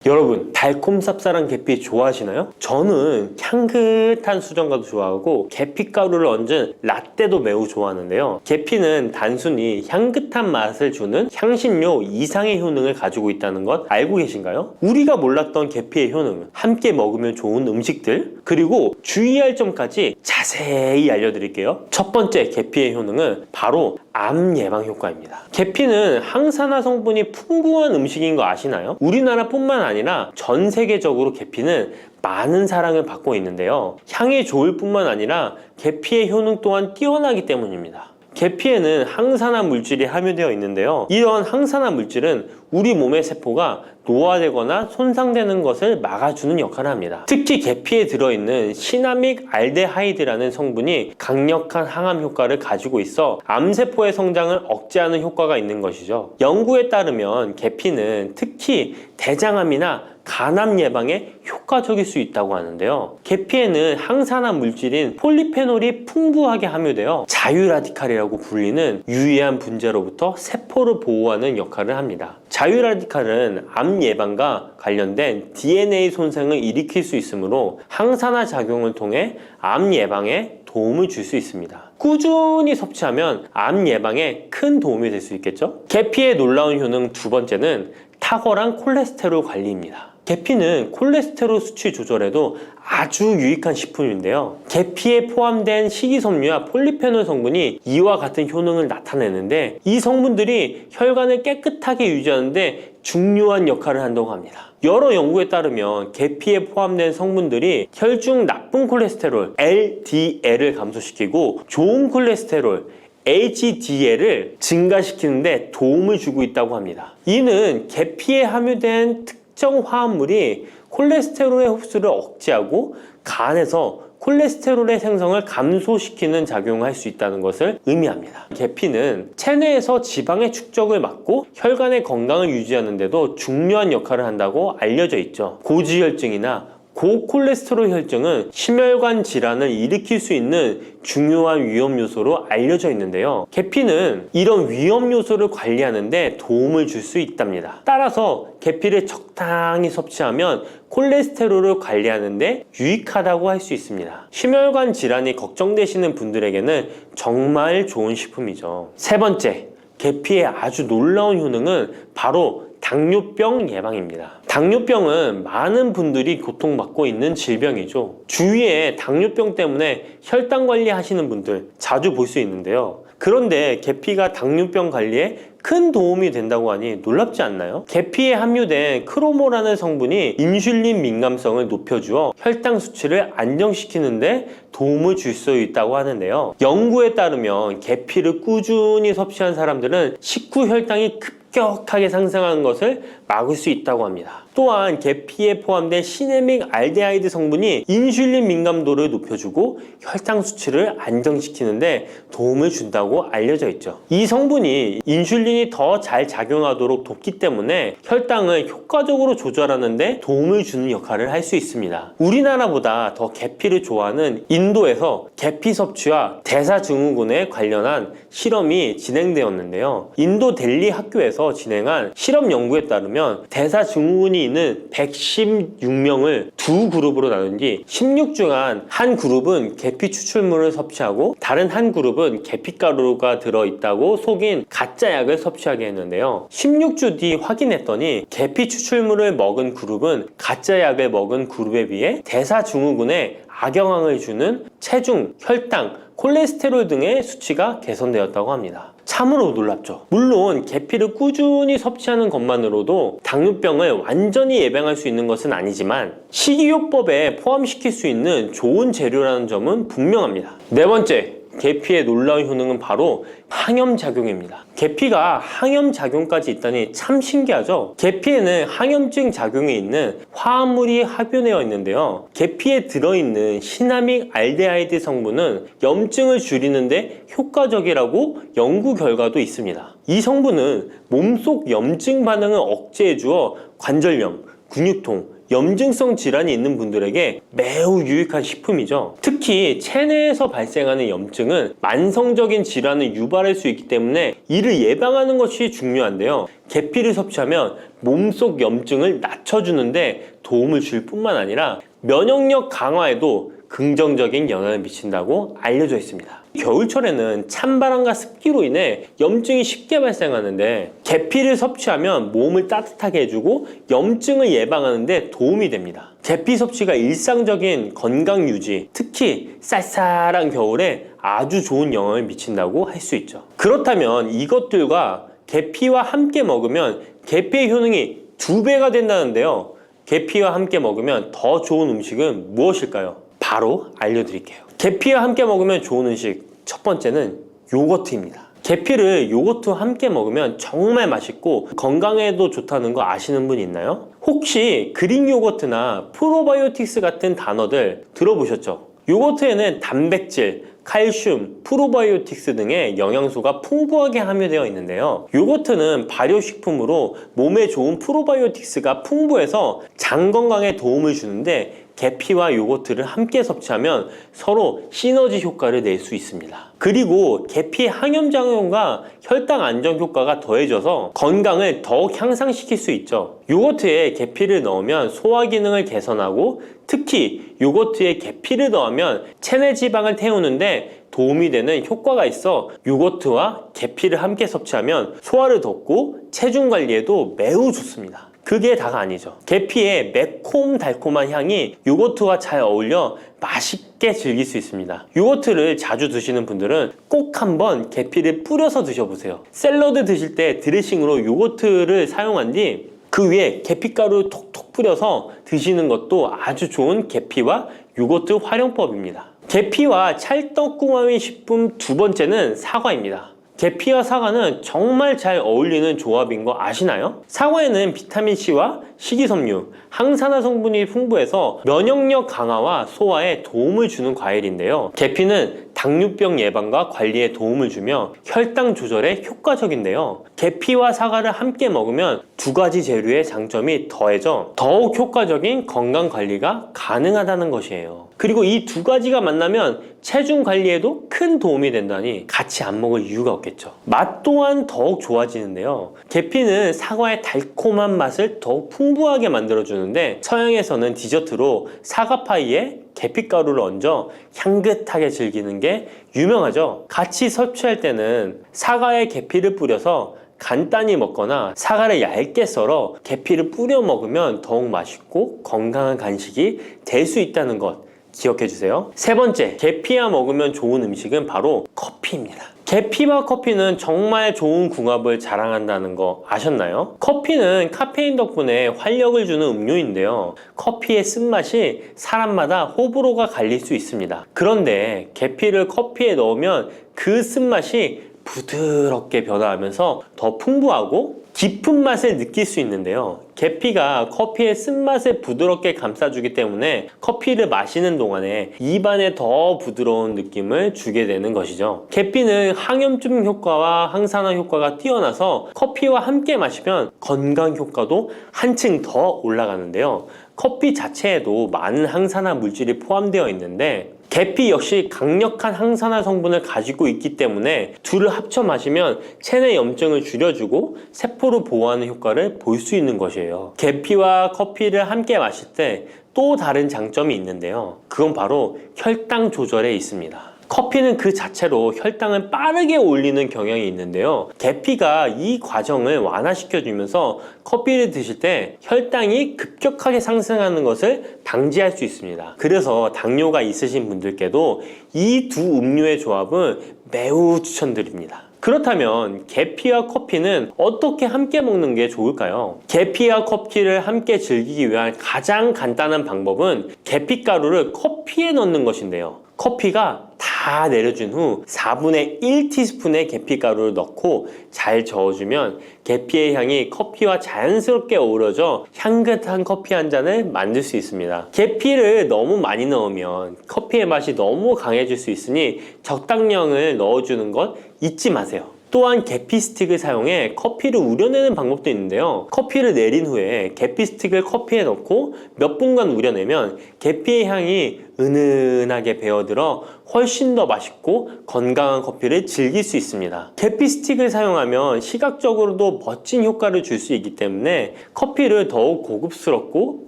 여러분, 달콤 쌉쌀한 계피 좋아하시나요? 저는 향긋한 수정과도 좋아하고 계피가루를 얹은 라떼도 매우 좋아하는데요. 계피는 단순히 향긋한 맛을 주는 향신료 이상의 효능을 가지고 있다는 것 알고 계신가요? 우리가 몰랐던 계피의 효능, 함께 먹으면 좋은 음식들, 그리고 주의할 점까지 자세히 알려드릴게요. 첫 번째 계피의 효능은 바로 암 예방 효과입니다. 계피는 항산화 성분이 풍부한 음식인 거 아시나요? 우리나라뿐만 아니라 전 세계적으로 계피는 많은 사랑을 받고 있는데요. 향이 좋을 뿐만 아니라 계피의 효능 또한 뛰어나기 때문입니다. 계피에는 항산화 물질이 함유되어 있는데요. 이런 항산화 물질은 우리 몸의 세포가 노화되거나 손상되는 것을 막아주는 역할을 합니다. 특히 계피에 들어있는 시나믹 알데하이드라는 성분이 강력한 항암 효과를 가지고 있어 암세포의 성장을 억제하는 효과가 있는 것이죠. 연구에 따르면 계피는 특히 대장암이나 간암 예방에 효과적일 수 있다고 하는데요. 계피에는 항산화 물질인 폴리페놀이 풍부하게 함유되어 자유라디칼이라고 불리는 유해한 분자로부터 세포를 보호하는 역할을 합니다. 자유라디칼은 암 예방과 관련된 DNA 손상을 일으킬 수 있으므로 항산화 작용을 통해 암 예방에 도움을 줄 수 있습니다. 꾸준히 섭취하면 암 예방에 큰 도움이 될 수 있겠죠? 계피의 놀라운 효능 두 번째는 탁월한 콜레스테롤 관리입니다. 계피는 콜레스테롤 수치 조절에도 아주 유익한 식품인데요. 계피에 포함된 식이섬유와 폴리페놀 성분이 이와 같은 효능을 나타내는데 이 성분들이 혈관을 깨끗하게 유지하는데 중요한 역할을 한다고 합니다. 여러 연구에 따르면 계피에 포함된 성분들이 혈중 나쁜 콜레스테롤 LDL을 감소시키고 좋은 콜레스테롤 HDL을 증가시키는데 도움을 주고 있다고 합니다. 이는 계피에 함유된 특정 화합물이 콜레스테롤의 흡수를 억제하고 간에서 콜레스테롤의 생성을 감소시키는 작용을 할 수 있다는 것을 의미합니다. 계피는 체내에서 지방의 축적을 막고 혈관의 건강을 유지하는 데도 중요한 역할을 한다고 알려져 있죠. 고지혈증이나 고콜레스테롤 혈증은 심혈관 질환을 일으킬 수 있는 중요한 위험 요소로 알려져 있는데요. 계피는 이런 위험 요소를 관리하는 데 도움을 줄 수 있답니다. 따라서 계피를 적당히 섭취하면 콜레스테롤을 관리하는 데 유익하다고 할 수 있습니다. 심혈관 질환이 걱정되시는 분들에게는 정말 좋은 식품이죠. 세 번째, 계피의 아주 놀라운 효능은 바로 당뇨병 예방입니다. 당뇨병은 많은 분들이 고통받고 있는 질병이죠. 주위에 당뇨병 때문에 혈당 관리하시는 분들 자주 볼 수 있는데요. 그런데 계피가 당뇨병 관리에 큰 도움이 된다고 하니 놀랍지 않나요? 계피에 함유된 크로모라는 성분이 인슐린 민감성을 높여주어 혈당 수치를 안정시키는데 도움을 줄 수 있다고 하는데요. 연구에 따르면 계피를 꾸준히 섭취한 사람들은 식후 혈당이 급격하게 상승하는 것을 막을 수 있다고 합니다. 또한 계피에 포함된 시나믹 알데하이드 성분이 인슐린 민감도를 높여주고 혈당 수치를 안정시키는데 도움을 준다고 알려져 있죠. 이 성분이 인슐린이 더 잘 작용하도록 돕기 때문에 혈당을 효과적으로 조절하는데 도움을 주는 역할을 할 수 있습니다. 우리나라보다 더 계피를 좋아하는 인도에서 계피 섭취와 대사증후군에 관련한 실험이 진행되었는데요. 인도 델리 학교에서 진행한 실험 연구에 따르면 대사증후군이 있는 116명을 두 그룹으로 나눈 뒤 16주간 한 그룹은 계피 추출물을 섭취하고 다른 한 그룹은 계피가루가 들어있다고 속인 가짜 약을 섭취하게 했는데요. 16주 뒤 확인했더니 계피 추출물을 먹은 그룹은 가짜 약을 먹은 그룹에 비해 대사증후군에 악영향을 주는 체중, 혈당, 콜레스테롤 등의 수치가 개선되었다고 합니다. 참으로 놀랍죠. 물론 계피를 꾸준히 섭취하는 것만으로도 당뇨병을 완전히 예방할 수 있는 것은 아니지만 식이요법에 포함시킬 수 있는 좋은 재료라는 점은 분명합니다. 네 번째, 계피의 놀라운 효능은 바로 항염작용입니다. 계피가 항염작용까지 있다니 참 신기하죠? 계피에는 항염증 작용이 있는 화합물이 함유되어 있는데요. 계피에 들어있는 시나믹 알데하이드 성분은 염증을 줄이는데 효과적이라고 연구 결과도 있습니다. 이 성분은 몸속 염증 반응을 억제해 주어 관절염, 근육통, 염증성 질환이 있는 분들에게 매우 유익한 식품이죠. 특히 체내에서 발생하는 염증은 만성적인 질환을 유발할 수 있기 때문에 이를 예방하는 것이 중요한데요. 계피를 섭취하면 몸속 염증을 낮춰주는데 도움을 줄 뿐만 아니라 면역력 강화에도 긍정적인 영향을 미친다고 알려져 있습니다. 겨울철에는 찬바람과 습기로 인해 염증이 쉽게 발생하는데 계피를 섭취하면 몸을 따뜻하게 해주고 염증을 예방하는 데 도움이 됩니다. 계피 섭취가 일상적인 건강 유지, 특히 쌀쌀한 겨울에 아주 좋은 영향을 미친다고 할 수 있죠. 그렇다면 이것들과 계피와 함께 먹으면 계피의 효능이 2배가 된다는데요. 계피와 함께 먹으면 더 좋은 음식은 무엇일까요? 바로 알려드릴게요. 계피와 함께 먹으면 좋은 음식, 첫 번째는 요거트입니다. 계피를 요거트와 함께 먹으면 정말 맛있고 건강에도 좋다는 거 아시는 분 있나요? 혹시 그릭 요거트나 프로바이오틱스 같은 단어들 들어보셨죠? 요거트에는 단백질, 칼슘, 프로바이오틱스 등의 영양소가 풍부하게 함유되어 있는데요. 요거트는 발효식품으로 몸에 좋은 프로바이오틱스가 풍부해서 장 건강에 도움을 주는데 계피와 요거트를 함께 섭취하면 서로 시너지 효과를 낼 수 있습니다. 그리고 계피의 항염작용과 혈당 안정 효과가 더해져서 건강을 더욱 향상시킬 수 있죠. 요거트에 계피를 넣으면 소화 기능을 개선하고 특히 요거트에 계피를 넣으면 체내 지방을 태우는데 도움이 되는 효과가 있어 요거트와 계피를 함께 섭취하면 소화를 돋고 체중 관리에도 매우 좋습니다. 그게 다가 아니죠. 계피의 매콤달콤한 향이 요거트와 잘 어울려 맛있게 즐길 수 있습니다. 요거트를 자주 드시는 분들은 꼭 한번 계피를 뿌려서 드셔보세요. 샐러드 드실 때 드레싱으로 요거트를 사용한 뒤 그 위에 계피가루 톡톡 뿌려서 드시는 것도 아주 좋은 계피와 요거트 활용법입니다. 계피와 찰떡궁합인 식품 두 번째는 사과입니다. 계피와 사과는 정말 잘 어울리는 조합인 거 아시나요? 사과에는 비타민C와 식이섬유, 항산화 성분이 풍부해서 면역력 강화와 소화에 도움을 주는 과일인데요. 계피는 당뇨병 예방과 관리에 도움을 주며 혈당 조절에 효과적인데요. 계피와 사과를 함께 먹으면 두 가지 재료의 장점이 더해져 더욱 효과적인 건강 관리가 가능하다는 것이에요. 그리고 이 두 가지가 만나면 체중 관리에도 큰 도움이 된다니 같이 안 먹을 이유가 없겠죠. 맛 또한 더욱 좋아지는데요. 계피는 사과의 달콤한 맛을 더욱 풍부하게 만들어주는데 서양에서는 디저트로 사과파이에 계피가루를 얹어 향긋하게 즐기는 게 유명하죠. 같이 섭취할 때는 사과에 계피를 뿌려서 간단히 먹거나 사과를 얇게 썰어 계피를 뿌려 먹으면 더욱 맛있고 건강한 간식이 될 수 있다는 것 기억해 주세요. 세 번째, 계피와 먹으면 좋은 음식은 바로 커피입니다. 계피와 커피는 정말 좋은 궁합을 자랑한다는 거 아셨나요? 커피는 카페인 덕분에 활력을 주는 음료인데요. 커피의 쓴맛이 사람마다 호불호가 갈릴 수 있습니다. 그런데 계피를 커피에 넣으면 그 쓴맛이 부드럽게 변화하면서 더 풍부하고 깊은 맛을 느낄 수 있는데요. 계피가 커피의 쓴맛을 부드럽게 감싸주기 때문에 커피를 마시는 동안에 입안에 더 부드러운 느낌을 주게 되는 것이죠. 계피는 항염증 효과와 항산화 효과가 뛰어나서 커피와 함께 마시면 건강 효과도 한층 더 올라가는데요. 커피 자체에도 많은 항산화 물질이 포함되어 있는데 계피 역시 강력한 항산화 성분을 가지고 있기 때문에 둘을 합쳐 마시면 체내 염증을 줄여주고 세포를 보호하는 효과를 볼 수 있는 것이에요. 계피와 커피를 함께 마실 때 또 다른 장점이 있는데요. 그건 바로 혈당 조절에 있습니다. 커피는 그 자체로 혈당을 빠르게 올리는 경향이 있는데요. 계피가 이 과정을 완화시켜주면서 커피를 드실 때 혈당이 급격하게 상승하는 것을 방지할 수 있습니다. 그래서 당뇨가 있으신 분들께도 이 두 음료의 조합은 매우 추천드립니다. 그렇다면 계피와 커피는 어떻게 함께 먹는 게 좋을까요? 계피와 커피를 함께 즐기기 위한 가장 간단한 방법은 계피가루를 커피에 넣는 것인데요. 커피가 다 내려준 후 4분의 1티스푼의 계피가루를 넣고 잘 저어주면 계피의 향이 커피와 자연스럽게 어우러져 향긋한 커피 한 잔을 만들 수 있습니다. 계피를 너무 많이 넣으면 커피의 맛이 너무 강해질 수 있으니 적당량을 넣어주는 것 잊지 마세요. 또한 계피 스틱을 사용해 커피를 우려내는 방법도 있는데요. 커피를 내린 후에 계피 스틱을 커피에 넣고 몇 분간 우려내면 계피의 향이 은은하게 배어들어 훨씬 더 맛있고 건강한 커피를 즐길 수 있습니다. 계피 스틱을 사용하면 시각적으로도 멋진 효과를 줄 수 있기 때문에 커피를 더욱 고급스럽고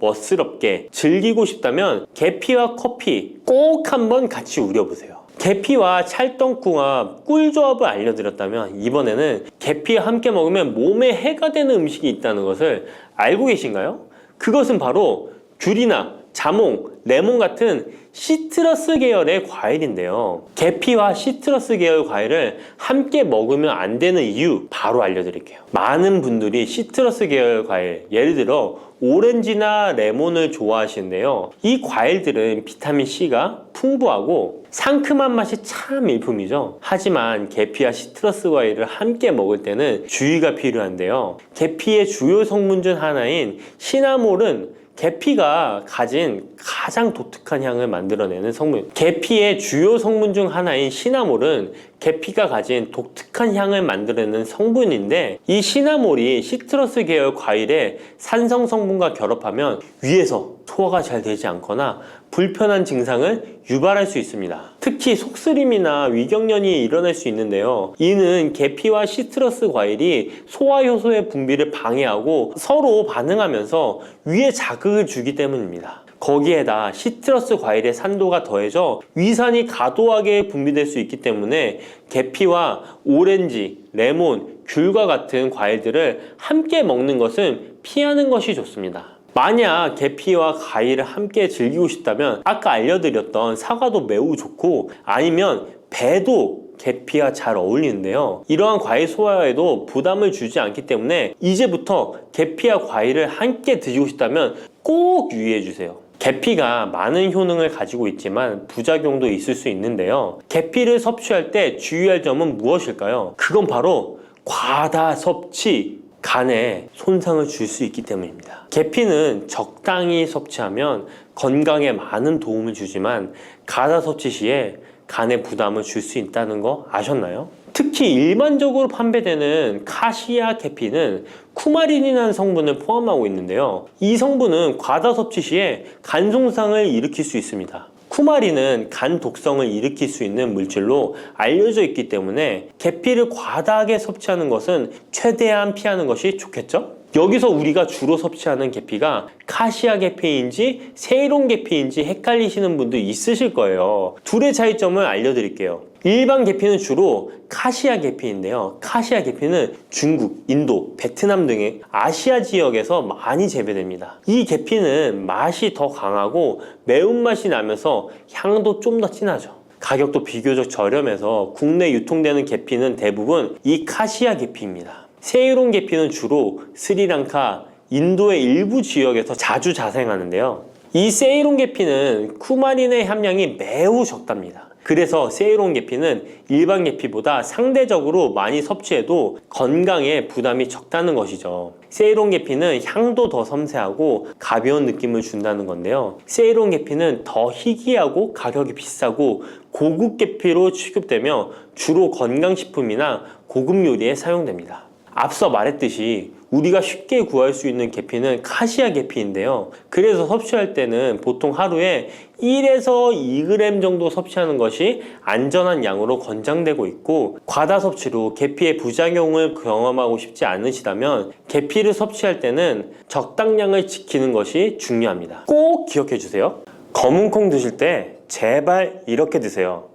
멋스럽게 즐기고 싶다면 계피와 커피 꼭 한번 같이 우려보세요. 계피와 찰떡궁합 꿀조합을 알려드렸다면 이번에는 계피와 함께 먹으면 몸에 해가 되는 음식이 있다는 것을 알고 계신가요? 그것은 바로 귤이나 자몽, 레몬 같은 시트러스 계열의 과일인데요. 계피와 시트러스 계열 과일을 함께 먹으면 안 되는 이유 바로 알려드릴게요. 많은 분들이 시트러스 계열 과일, 예를 들어 오렌지나 레몬을 좋아하시는데요. 이 과일들은 비타민C가 풍부하고 상큼한 맛이 참 일품이죠. 하지만 계피와 시트러스 과일을 함께 먹을 때는 주의가 필요한데요. 계피의 주요 성분 중 하나인 시나몰은 계피가 가진 가장 독특한 향을 만들어내는 성분. 계피의 주요 성분 중 하나인 시나몰은 계피가 가진 독특한 향을 만들어내는 성분인데, 이 시나몰이 시트러스 계열 과일의 산성 성분과 결합하면 위에서 소화가 잘 되지 않거나 불편한 증상을 유발할 수 있습니다. 특히 속쓰림이나 위경련이 일어날 수 있는데요. 이는 계피와 시트러스 과일이 소화 효소의 분비를 방해하고 서로 반응하면서 위에 자극을 주기 때문입니다. 거기에다 시트러스 과일의 산도가 더해져 위산이 과도하게 분비될 수 있기 때문에 계피와 오렌지, 레몬, 귤과 같은 과일들을 함께 먹는 것은 피하는 것이 좋습니다. 만약 계피와 과일을 함께 즐기고 싶다면 아까 알려드렸던 사과도 매우 좋고, 아니면 배도 계피와 잘 어울리는데요. 이러한 과일 소화에도 부담을 주지 않기 때문에 이제부터 계피와 과일을 함께 드시고 싶다면 꼭 유의해 주세요. 계피가 많은 효능을 가지고 있지만 부작용도 있을 수 있는데요. 계피를 섭취할 때 주의할 점은 무엇일까요? 그건 바로 과다 섭취, 간에 손상을 줄 수 있기 때문입니다. 계피는 적당히 섭취하면 건강에 많은 도움을 주지만 과다 섭취 시에 간에 부담을 줄 수 있다는 거 아셨나요? 특히 일반적으로 판매되는 카시아 계피는 쿠마린이라는 성분을 포함하고 있는데요. 이 성분은 과다 섭취 시에 간 손상을 일으킬 수 있습니다. 쿠마린은 간 독성을 일으킬 수 있는 물질로 알려져 있기 때문에 계피를 과다하게 섭취하는 것은 최대한 피하는 것이 좋겠죠? 여기서 우리가 주로 섭취하는 계피가 카시아 계피인지 세이론 계피인지 헷갈리시는 분도 있으실 거예요. 둘의 차이점을 알려드릴게요. 일반 계피는 주로 카시아 계피인데요. 카시아 계피는 중국, 인도, 베트남 등의 아시아 지역에서 많이 재배됩니다. 이 계피는 맛이 더 강하고 매운맛이 나면서 향도 좀 더 진하죠. 가격도 비교적 저렴해서 국내 유통되는 계피는 대부분 이 카시아 계피입니다. 세이론 계피는 주로 스리랑카, 인도의 일부 지역에서 자주 자생하는데요. 이 세이론 계피는 쿠마린의 함량이 매우 적답니다. 그래서 세이론 계피는 일반 계피보다 상대적으로 많이 섭취해도 건강에 부담이 적다는 것이죠. 세이론 계피는 향도 더 섬세하고 가벼운 느낌을 준다는 건데요. 세이론 계피는 더 희귀하고 가격이 비싸고 고급 계피로 취급되며 주로 건강식품이나 고급 요리에 사용됩니다. 앞서 말했듯이 우리가 쉽게 구할 수 있는 계피는 카시아 계피인데요. 그래서 섭취할 때는 보통 하루에 1에서 2g 정도 섭취하는 것이 안전한 양으로 권장되고 있고, 과다 섭취로 계피의 부작용을 경험하고 싶지 않으시다면 계피를 섭취할 때는 적당량을 지키는 것이 중요합니다. 꼭 기억해 주세요. 검은 콩 드실 때 제발 이렇게 드세요.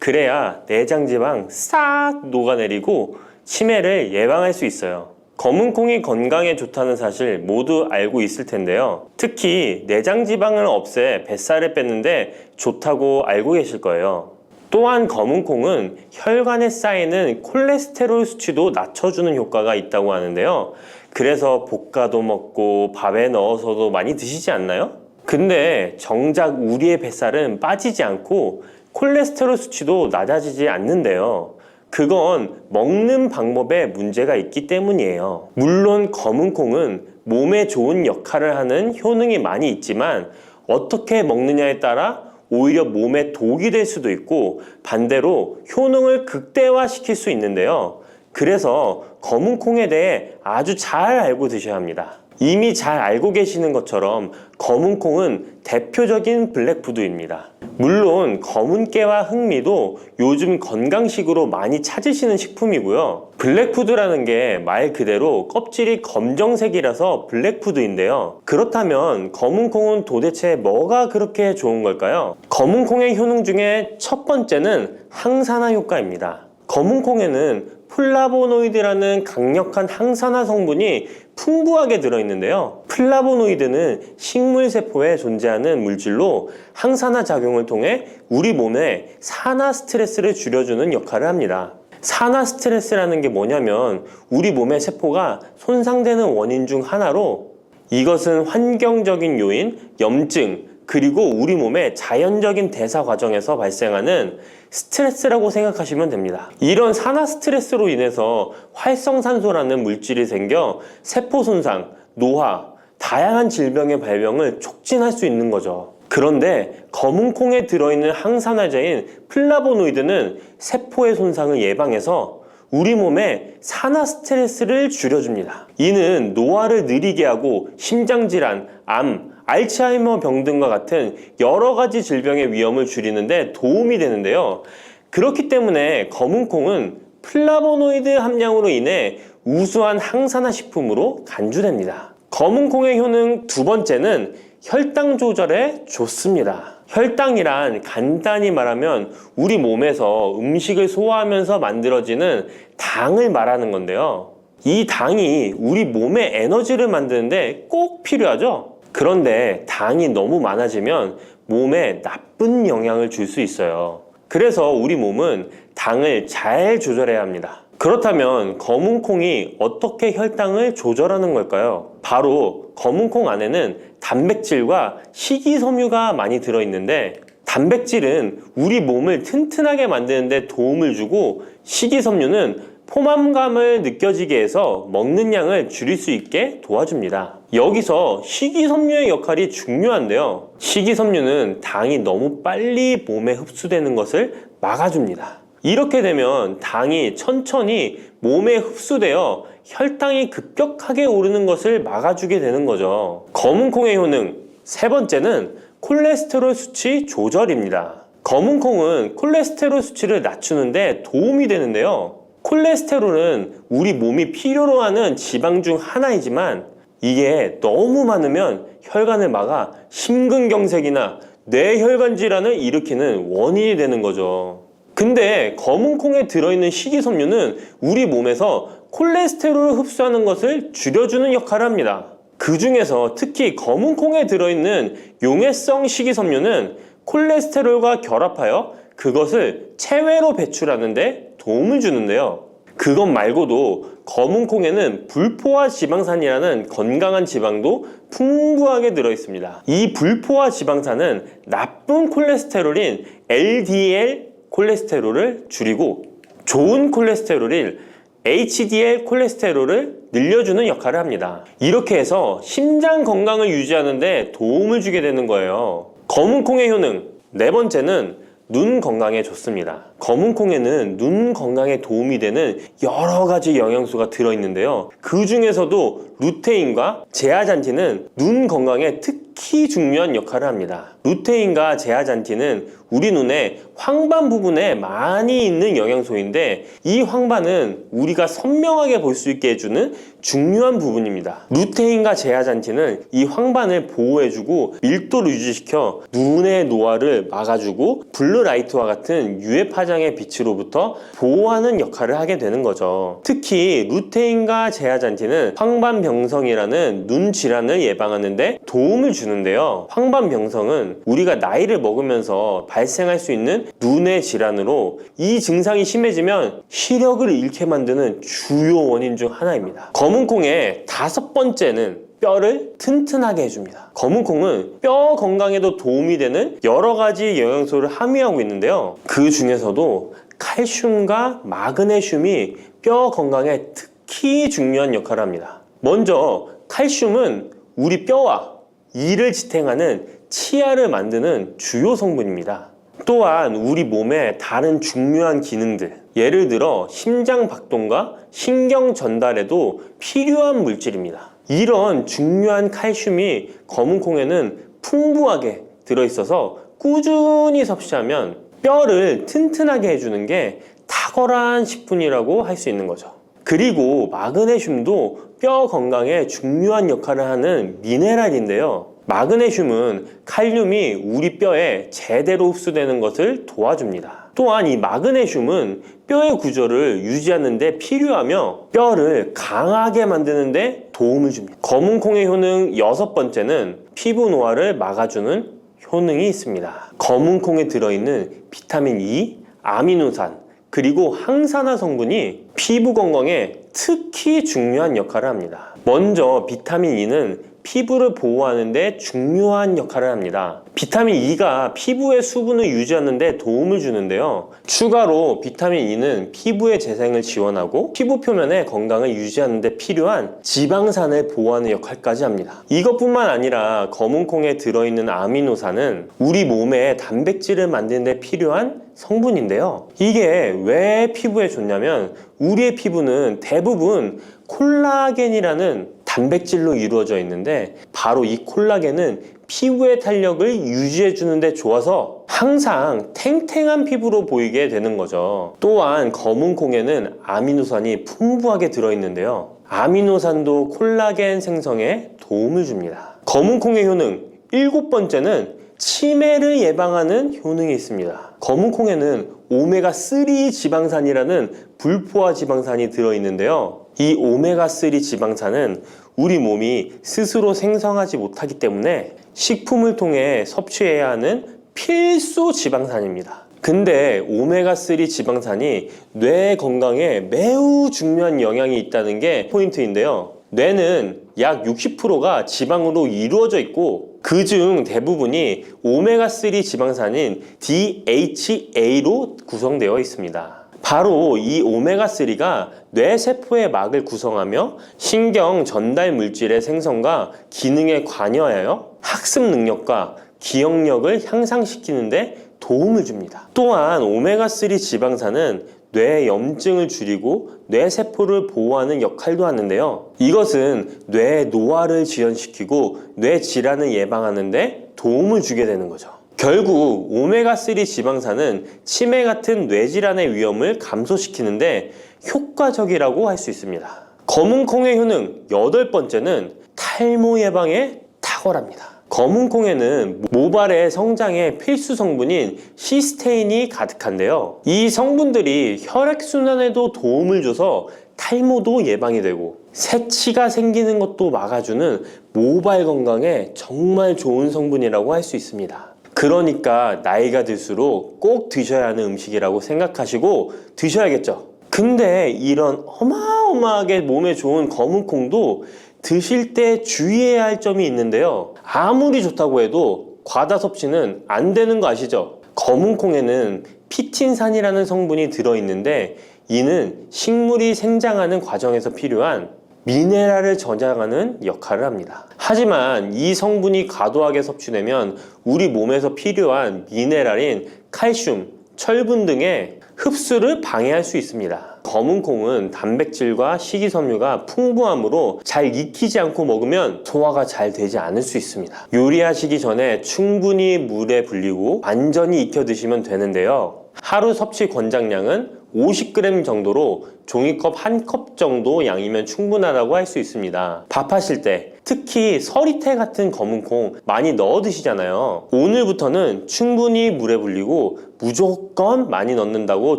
그래야 내장 지방 싹 녹아내리고 치매를 예방할 수 있어요. 검은 콩이 건강에 좋다는 사실 모두 알고 있을 텐데요. 특히 내장 지방을 없애 뱃살을 뺐는데 좋다고 알고 계실 거예요. 또한 검은 콩은 혈관에 쌓이는 콜레스테롤 수치도 낮춰주는 효과가 있다고 하는데요. 그래서 볶아도 먹고 밥에 넣어서도 많이 드시지 않나요? 근데 정작 우리의 뱃살은 빠지지 않고 콜레스테롤 수치도 낮아지지 않는데요. 그건 먹는 방법에 문제가 있기 때문이에요. 물론 검은 콩은 몸에 좋은 역할을 하는 효능이 많이 있지만 어떻게 먹느냐에 따라 오히려 몸에 독이 될 수도 있고 반대로 효능을 극대화시킬 수 있는데요. 그래서 검은 콩에 대해 아주 잘 알고 드셔야 합니다. 이미 잘 알고 계시는 것처럼 검은 콩은 대표적인 블랙푸드입니다. 물론 검은 깨와 흑미도 요즘 건강식으로 많이 찾으시는 식품이고요. 블랙푸드라는 게 말 그대로 껍질이 검정색이라서 블랙푸드인데요. 그렇다면 검은 콩은 도대체 뭐가 그렇게 좋은 걸까요? 검은 콩의 효능 중에 첫 번째는 항산화 효과입니다. 검은 콩에는 플라보노이드라는 강력한 항산화 성분이 풍부하게 들어있는데요. 플라보노이드는 식물세포에 존재하는 물질로 항산화 작용을 통해 우리 몸에 산화 스트레스를 줄여주는 역할을 합니다. 산화 스트레스라는 게 뭐냐면 우리 몸의 세포가 손상되는 원인 중 하나로, 이것은 환경적인 요인, 염증, 그리고 우리 몸의 자연적인 대사 과정에서 발생하는 스트레스라고 생각하시면 됩니다. 이런 산화 스트레스로 인해서 활성산소라는 물질이 생겨 세포 손상, 노화, 다양한 질병의 발병을 촉진할 수 있는 거죠. 그런데 검은 콩에 들어있는 항산화제인 플라보노이드는 세포의 손상을 예방해서 우리 몸에 산화 스트레스를 줄여줍니다. 이는 노화를 느리게 하고 심장질환, 암, 알츠하이머 병 등과 같은 여러 가지 질병의 위험을 줄이는데 도움이 되는데요. 그렇기 때문에 검은 콩은 플라보노이드 함량으로 인해 우수한 항산화 식품으로 간주됩니다. 검은 콩의 효능 두 번째는 혈당 조절에 좋습니다. 혈당이란 간단히 말하면 우리 몸에서 음식을 소화하면서 만들어지는 당을 말하는 건데요. 이 당이 우리 몸의 에너지를 만드는데 꼭 필요하죠. 그런데 당이 너무 많아지면 몸에 나쁜 영향을 줄 수 있어요. 그래서 우리 몸은 당을 잘 조절해야 합니다. 그렇다면 검은 콩이 어떻게 혈당을 조절하는 걸까요? 바로 검은 콩 안에는 단백질과 식이섬유가 많이 들어있는데, 단백질은 우리 몸을 튼튼하게 만드는 데 도움을 주고, 식이섬유는 포만감을 느껴지게 해서 먹는 양을 줄일 수 있게 도와줍니다. 여기서 식이섬유의 역할이 중요한데요. 식이섬유는 당이 너무 빨리 몸에 흡수되는 것을 막아줍니다. 이렇게 되면 당이 천천히 몸에 흡수되어 혈당이 급격하게 오르는 것을 막아주게 되는 거죠. 검은 콩의 효능 세 번째는 콜레스테롤 수치 조절입니다. 검은 콩은 콜레스테롤 수치를 낮추는데 도움이 되는데요. 콜레스테롤은 우리 몸이 필요로 하는 지방 중 하나이지만 이게 너무 많으면 혈관을 막아 심근경색이나 뇌혈관 질환을 일으키는 원인이 되는 거죠. 근데 검은 콩에 들어있는 식이섬유는 우리 몸에서 콜레스테롤을 흡수하는 것을 줄여주는 역할을 합니다. 그 중에서 특히 검은 콩에 들어있는 용해성 식이섬유는 콜레스테롤과 결합하여 그것을 체외로 배출하는데 도움을 주는데요. 그것 말고도 검은 콩에는 불포화 지방산이라는 건강한 지방도 풍부하게 들어있습니다. 이 불포화 지방산은 나쁜 콜레스테롤인 LDL 콜레스테롤을 줄이고 좋은 콜레스테롤인 HDL 콜레스테롤을 늘려주는 역할을 합니다. 이렇게 해서 심장 건강을 유지하는 데 도움을 주게 되는 거예요. 검은 콩의 효능 네 번째는 눈 건강에 좋습니다. 검은 콩에는 눈 건강에 도움이 되는 여러 가지 영양소가 들어있는데요. 그 중에서도 루테인과 제아잔틴은 눈 건강에 특히 중요한 역할을 합니다. 루테인과 제아잔틴은 우리 눈의 황반 부분에 많이 있는 영양소인데, 이 황반은 우리가 선명하게 볼 수 있게 해주는 중요한 부분입니다. 루테인과 제아잔틴은 이 황반을 보호해주고 밀도를 유지시켜 눈의 노화를 막아주고 블루라이트와 같은 UV 파장의 빛으로부터 보호하는 역할을 하게 되는 거죠. 특히 루테인과 제아잔틴은 황반병성이라는 눈 질환을 예방하는 데 도움을 주는데요. 황반병성은 우리가 나이를 먹으면서 발생할 수 있는 눈의 질환으로, 이 증상이 심해지면 시력을 잃게 만드는 주요 원인 중 하나입니다. 검은 콩의 다섯 번째는 뼈를 튼튼하게 해줍니다. 검은 콩은 뼈 건강에도 도움이 되는 여러 가지 영양소를 함유하고 있는데요. 그 중에서도 칼슘과 마그네슘이 뼈 건강에 특히 중요한 역할을 합니다. 먼저 칼슘은 우리 뼈와 이를 지탱하는 치아를 만드는 주요 성분입니다. 또한 우리 몸의 다른 중요한 기능들, 예를 들어 심장 박동과 신경 전달에도 필요한 물질입니다. 이런 중요한 칼슘이 검은콩에는 풍부하게 들어있어서 꾸준히 섭취하면 뼈를 튼튼하게 해주는 게 탁월한 식품이라고 할 수 있는 거죠. 그리고 마그네슘도 뼈 건강에 중요한 역할을 하는 미네랄인데요. 마그네슘은 칼륨이 우리 뼈에 제대로 흡수되는 것을 도와줍니다. 또한 이 마그네슘은 뼈의 구조를 유지하는 데 필요하며 뼈를 강하게 만드는 데 도움을 줍니다. 검은콩의 효능 6번째는 피부 노화를 막아주는 효능이 있습니다. 검은콩에 들어있는 비타민 E, 아미노산, 그리고 항산화 성분이 피부 건강에 특히 중요한 역할을 합니다. 먼저 비타민 E는 피부를 보호하는 데 중요한 역할을 합니다. 비타민 E가 피부의 수분을 유지하는 데 도움을 주는데요. 추가로 비타민 E는 피부의 재생을 지원하고 피부 표면의 건강을 유지하는 데 필요한 지방산을 보호하는 역할까지 합니다. 이것뿐만 아니라 검은콩에 들어있는 아미노산은 우리 몸에 단백질을 만드는 데 필요한 성분인데요. 이게 왜 피부에 좋냐면 우리의 피부는 대부분 콜라겐이라는 단백질로 이루어져 있는데 바로 이 콜라겐은 피부의 탄력을 유지해 주는데 좋아서 항상 탱탱한 피부로 보이게 되는 거죠. 또한 검은콩에는 아미노산이 풍부하게 들어있는데요. 아미노산도 콜라겐 생성에 도움을 줍니다. 검은콩의 효능 7번째는 치매를 예방하는 효능이 있습니다. 검은콩에는 오메가3 지방산이라는 불포화 지방산이 들어있는데요. 이 오메가3 지방산은 우리 몸이 스스로 생성하지 못하기 때문에 식품을 통해 섭취해야 하는 필수 지방산입니다. 근데 오메가3 지방산이 뇌 건강에 매우 중요한 영향이 있다는 게 포인트인데요. 뇌는 약 60%가 지방으로 이루어져 있고 그중 대부분이 오메가3 지방산인 DHA로 구성되어 있습니다. 바로 이 오메가3가 뇌세포의 막을 구성하며 신경 전달 물질의 생성과 기능에 관여하여 학습 능력과 기억력을 향상시키는데 도움을 줍니다. 또한 오메가3 지방산은 뇌 염증을 줄이고 뇌세포를 보호하는 역할도 하는데요. 이것은 뇌 노화를 지연시키고 뇌 질환을 예방하는 데 도움을 주게 되는 거죠. 결국 오메가3 지방산은 치매 같은 뇌질환의 위험을 감소시키는데 효과적이라고 할 수 있습니다. 검은콩의 효능 8번째는 탈모 예방에 탁월합니다. 검은콩에는 모발의 성장에 필수 성분인 시스테인이 가득한데요. 이 성분들이 혈액순환에도 도움을 줘서 탈모도 예방이 되고 새치가 생기는 것도 막아주는 모발 건강에 정말 좋은 성분이라고 할 수 있습니다. 그러니까 나이가 들수록 꼭 드셔야 하는 음식이라고 생각하시고 드셔야겠죠. 근데 이런 어마어마하게 몸에 좋은 검은콩도 드실 때 주의해야 할 점이 있는데요. 아무리 좋다고 해도 과다 섭취는 안 되는 거 아시죠? 검은콩에는 피틴산이라는 성분이 들어있는데 이는 식물이 생장하는 과정에서 필요한 미네랄을 저장하는 역할을 합니다. 하지만 이 성분이 과도하게 섭취되면 우리 몸에서 필요한 미네랄인 칼슘, 철분 등의 흡수를 방해할 수 있습니다. 검은콩은 단백질과 식이섬유가 풍부하므로 잘 익히지 않고 먹으면 소화가 잘 되지 않을 수 있습니다. 요리하시기 전에 충분히 물에 불리고 완전히 익혀 드시면 되는데요. 하루 섭취 권장량은 50g 정도로 종이컵 1컵 정도 양이면 충분하다고 할 수 있습니다. 밥하실 때 특히 서리태 같은 검은콩 많이 넣어 드시잖아요. 오늘부터는 충분히 물에 불리고 무조건 많이 넣는다고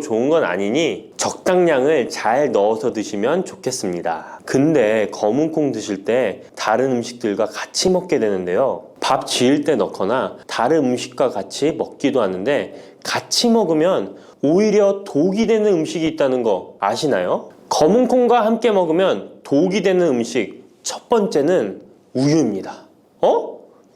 좋은 건 아니니 적당량을 잘 넣어서 드시면 좋겠습니다. 근데 검은콩 드실 때 다른 음식들과 같이 먹게 되는데요. 밥 지을 때 넣거나 다른 음식과 같이 먹기도 하는데 같이 먹으면 오히려 독이 되는 음식이 있다는 거 아시나요? 검은콩과 함께 먹으면 독이 되는 음식 첫 번째는 우유입니다.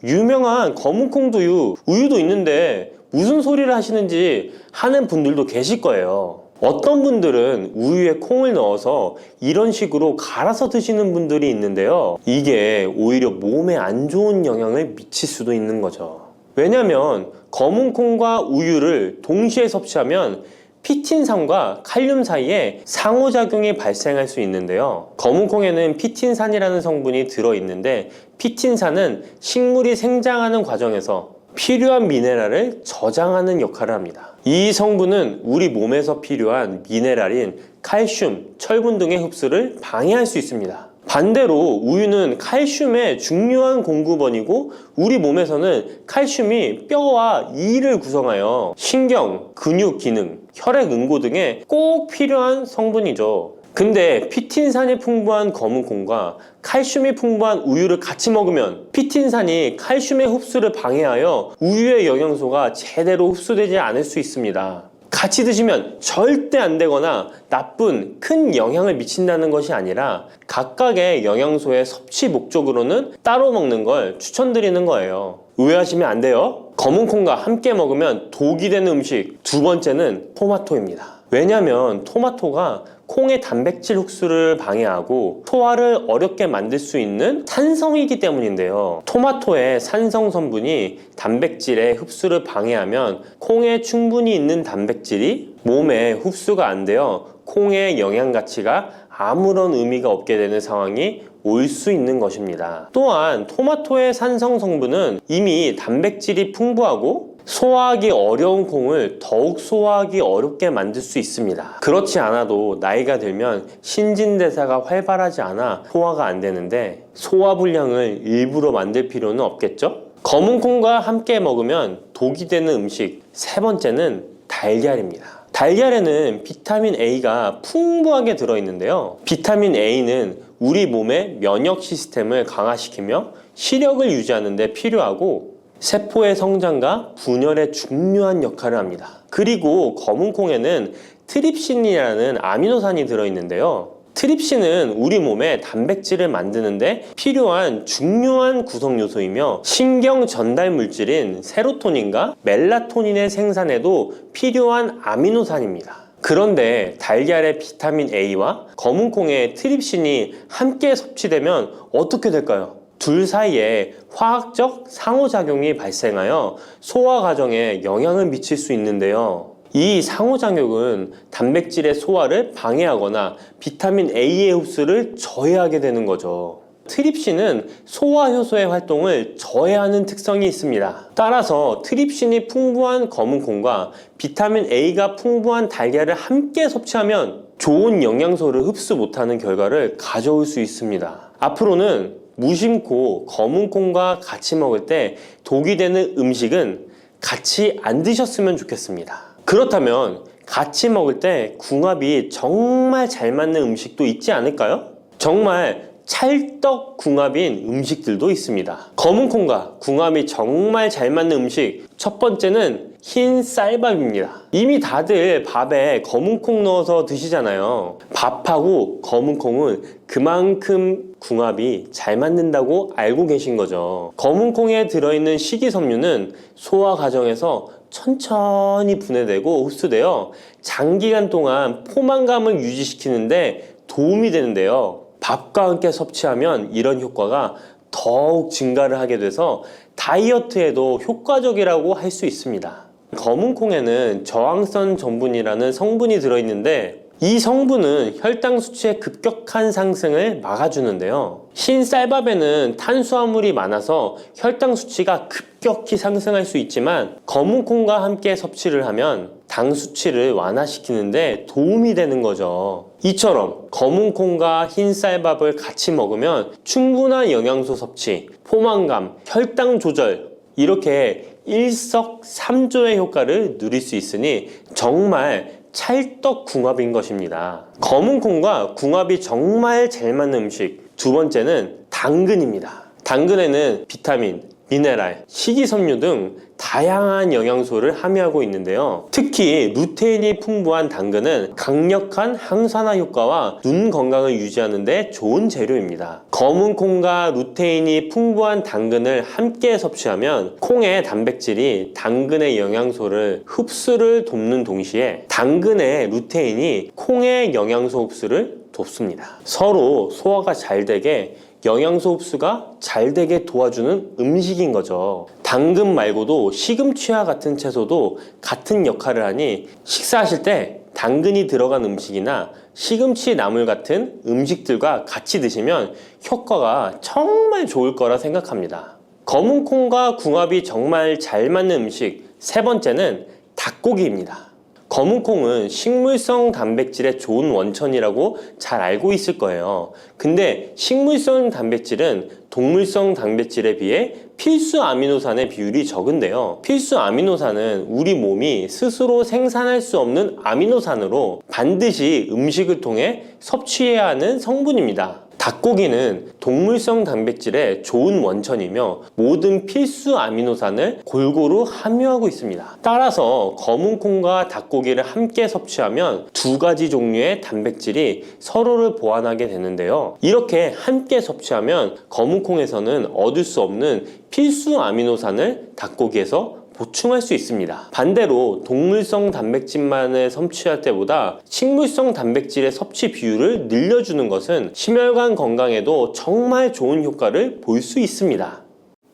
유명한 검은콩 두유, 우유도 있는데 무슨 소리를 하시는지 하는 분들도 계실 거예요. 어떤 분들은 우유에 콩을 넣어서 이런 식으로 갈아서 드시는 분들이 있는데요. 이게 오히려 몸에 안 좋은 영향을 미칠 수도 있는 거죠. 왜냐면 검은 콩과 우유를 동시에 섭취하면 피틴산과 칼륨 사이에 상호작용이 발생할 수 있는데요. 검은 콩에는 피틴산이라는 성분이 들어있는데, 피틴산은 식물이 생장하는 과정에서 필요한 미네랄을 저장하는 역할을 합니다. 이 성분은 우리 몸에서 필요한 미네랄인 칼슘, 철분 등의 흡수를 방해할 수 있습니다. 반대로 우유는 칼슘의 중요한 공급원이고, 우리 몸에서는 칼슘이 뼈와 이를 구성하여 신경, 근육 기능, 혈액 응고 등에 꼭 필요한 성분이죠. 근데 피틴산이 풍부한 검은 콩과 칼슘이 풍부한 우유를 같이 먹으면 피틴산이 칼슘의 흡수를 방해하여 우유의 영양소가 제대로 흡수되지 않을 수 있습니다. 같이 드시면 절대 안 되거나 나쁜 큰 영향을 미친다는 것이 아니라 각각의 영양소의 섭취 목적으로는 따로 먹는 걸 추천드리는 거예요. 오해하시면 안 돼요. 검은 콩과 함께 먹으면 독이 되는 음식 두 번째는 토마토입니다. 왜냐면 토마토가 콩의 단백질 흡수를 방해하고 소화를 어렵게 만들 수 있는 산성이기 때문인데요. 토마토의 산성 성분이 단백질의 흡수를 방해하면 콩에 충분히 있는 단백질이 몸에 흡수가 안 되어 콩의 영양 가치가 아무런 의미가 없게 되는 상황이 올 수 있는 것입니다. 또한 토마토의 산성 성분은 이미 단백질이 풍부하고 소화하기 어려운 콩을 더욱 소화하기 어렵게 만들 수 있습니다. 그렇지 않아도 나이가 들면 신진대사가 활발하지 않아 소화가 안 되는데, 소화불량을 일부러 만들 필요는 없겠죠? 검은 콩과 함께 먹으면 독이 되는 음식 세 번째는 달걀입니다. 달걀에는 비타민 A가 풍부하게 들어있는데요. 비타민 A는 우리 몸의 면역 시스템을 강화시키며 시력을 유지하는 데 필요하고, 세포의 성장과 분열에 중요한 역할을 합니다. 그리고 검은 콩에는 트립신이라는 아미노산이 들어있는데요. 트립신은 우리 몸에 단백질을 만드는데 필요한 중요한 구성 요소이며, 신경 전달 물질인 세로토닌과 멜라토닌의 생산에도 필요한 아미노산입니다. 그런데 달걀의 비타민 A와 검은 콩의 트립신이 함께 섭취되면 어떻게 될까요? 둘 사이에 화학적 상호작용이 발생하여 소화 과정에 영향을 미칠 수 있는데요. 이 상호작용은 단백질의 소화를 방해하거나 비타민 A의 흡수를 저해하게 되는 거죠. 트립신은 소화 효소의 활동을 저해하는 특성이 있습니다. 따라서 트립신이 풍부한 검은 콩과 비타민 A가 풍부한 달걀을 함께 섭취하면 좋은 영양소를 흡수 못하는 결과를 가져올 수 있습니다. 앞으로는 무심코 검은 콩과 같이 먹을 때 독이 되는 음식은 같이 안 드셨으면 좋겠습니다. 그렇다면 같이 먹을 때 궁합이 정말 잘 맞는 음식도 있지 않을까요? 정말 찰떡궁합인 음식들도 있습니다. 검은 콩과 궁합이 정말 잘 맞는 음식 첫 번째는 흰 쌀밥입니다. 이미 다들 밥에 검은 콩 넣어서 드시잖아요. 밥하고 검은 콩은 그만큼 궁합이 잘 맞는다고 알고 계신 거죠. 검은 콩에 들어있는 식이섬유는 소화 과정에서 천천히 분해되고 흡수되어 장기간 동안 포만감을 유지시키는데 도움이 되는데요. 밥과 함께 섭취하면 이런 효과가 더욱 증가를 하게 돼서 다이어트에도 효과적이라고 할 수 있습니다. 검은 콩에는 저항성 전분이라는 성분이 들어있는데, 이 성분은 혈당 수치의 급격한 상승을 막아주는데요. 흰 쌀밥에는 탄수화물이 많아서 혈당 수치가 급격히 상승할 수 있지만, 검은 콩과 함께 섭취를 하면 당 수치를 완화시키는데 도움이 되는 거죠. 이처럼 검은 콩과 흰 쌀밥을 같이 먹으면 충분한 영양소 섭취, 포만감, 혈당 조절, 이렇게 일석삼조의 효과를 누릴 수 있으니 정말 찰떡궁합인 것입니다. 검은 콩과 궁합이 정말 잘 맞는 음식 두 번째는 당근입니다. 당근에는 비타민, 미네랄, 식이섬유 등 다양한 영양소를 함유하고 있는데요. 특히 루테인이 풍부한 당근은 강력한 항산화 효과와 눈 건강을 유지하는 데 좋은 재료입니다. 검은 콩과 루테인이 풍부한 당근을 함께 섭취하면 콩의 단백질이 당근의 영양소를 흡수를 돕는 동시에 당근의 루테인이 콩의 영양소 흡수를 돕습니다. 서로 소화가 잘 되게 영양소 흡수가 잘 되게 도와주는 음식인 거죠. 당근 말고도 시금치와 같은 채소도 같은 역할을 하니 식사하실 때 당근이 들어간 음식이나 시금치 나물 같은 음식들과 같이 드시면 효과가 정말 좋을 거라 생각합니다. 검은콩과 궁합이 정말 잘 맞는 음식 세 번째는 닭고기입니다. 검은콩은 식물성 단백질의 좋은 원천이라고 잘 알고 있을 거예요. 근데 식물성 단백질은 동물성 단백질에 비해 필수 아미노산의 비율이 적은데요. 필수 아미노산은 우리 몸이 스스로 생산할 수 없는 아미노산으로 반드시 음식을 통해 섭취해야 하는 성분입니다. 닭고기는 동물성 단백질의 좋은 원천이며 모든 필수 아미노산을 골고루 함유하고 있습니다. 따라서 검은콩과 닭고기를 함께 섭취하면 두 가지 종류의 단백질이 서로를 보완하게 되는데요. 이렇게 함께 섭취하면 검은콩에서는 얻을 수 없는 필수 아미노산을 닭고기에서 보충할 수 있습니다. 반대로 동물성 단백질만을 섭취할 때보다 식물성 단백질의 섭취 비율을 늘려주는 것은 심혈관 건강에도 정말 좋은 효과를 볼 수 있습니다.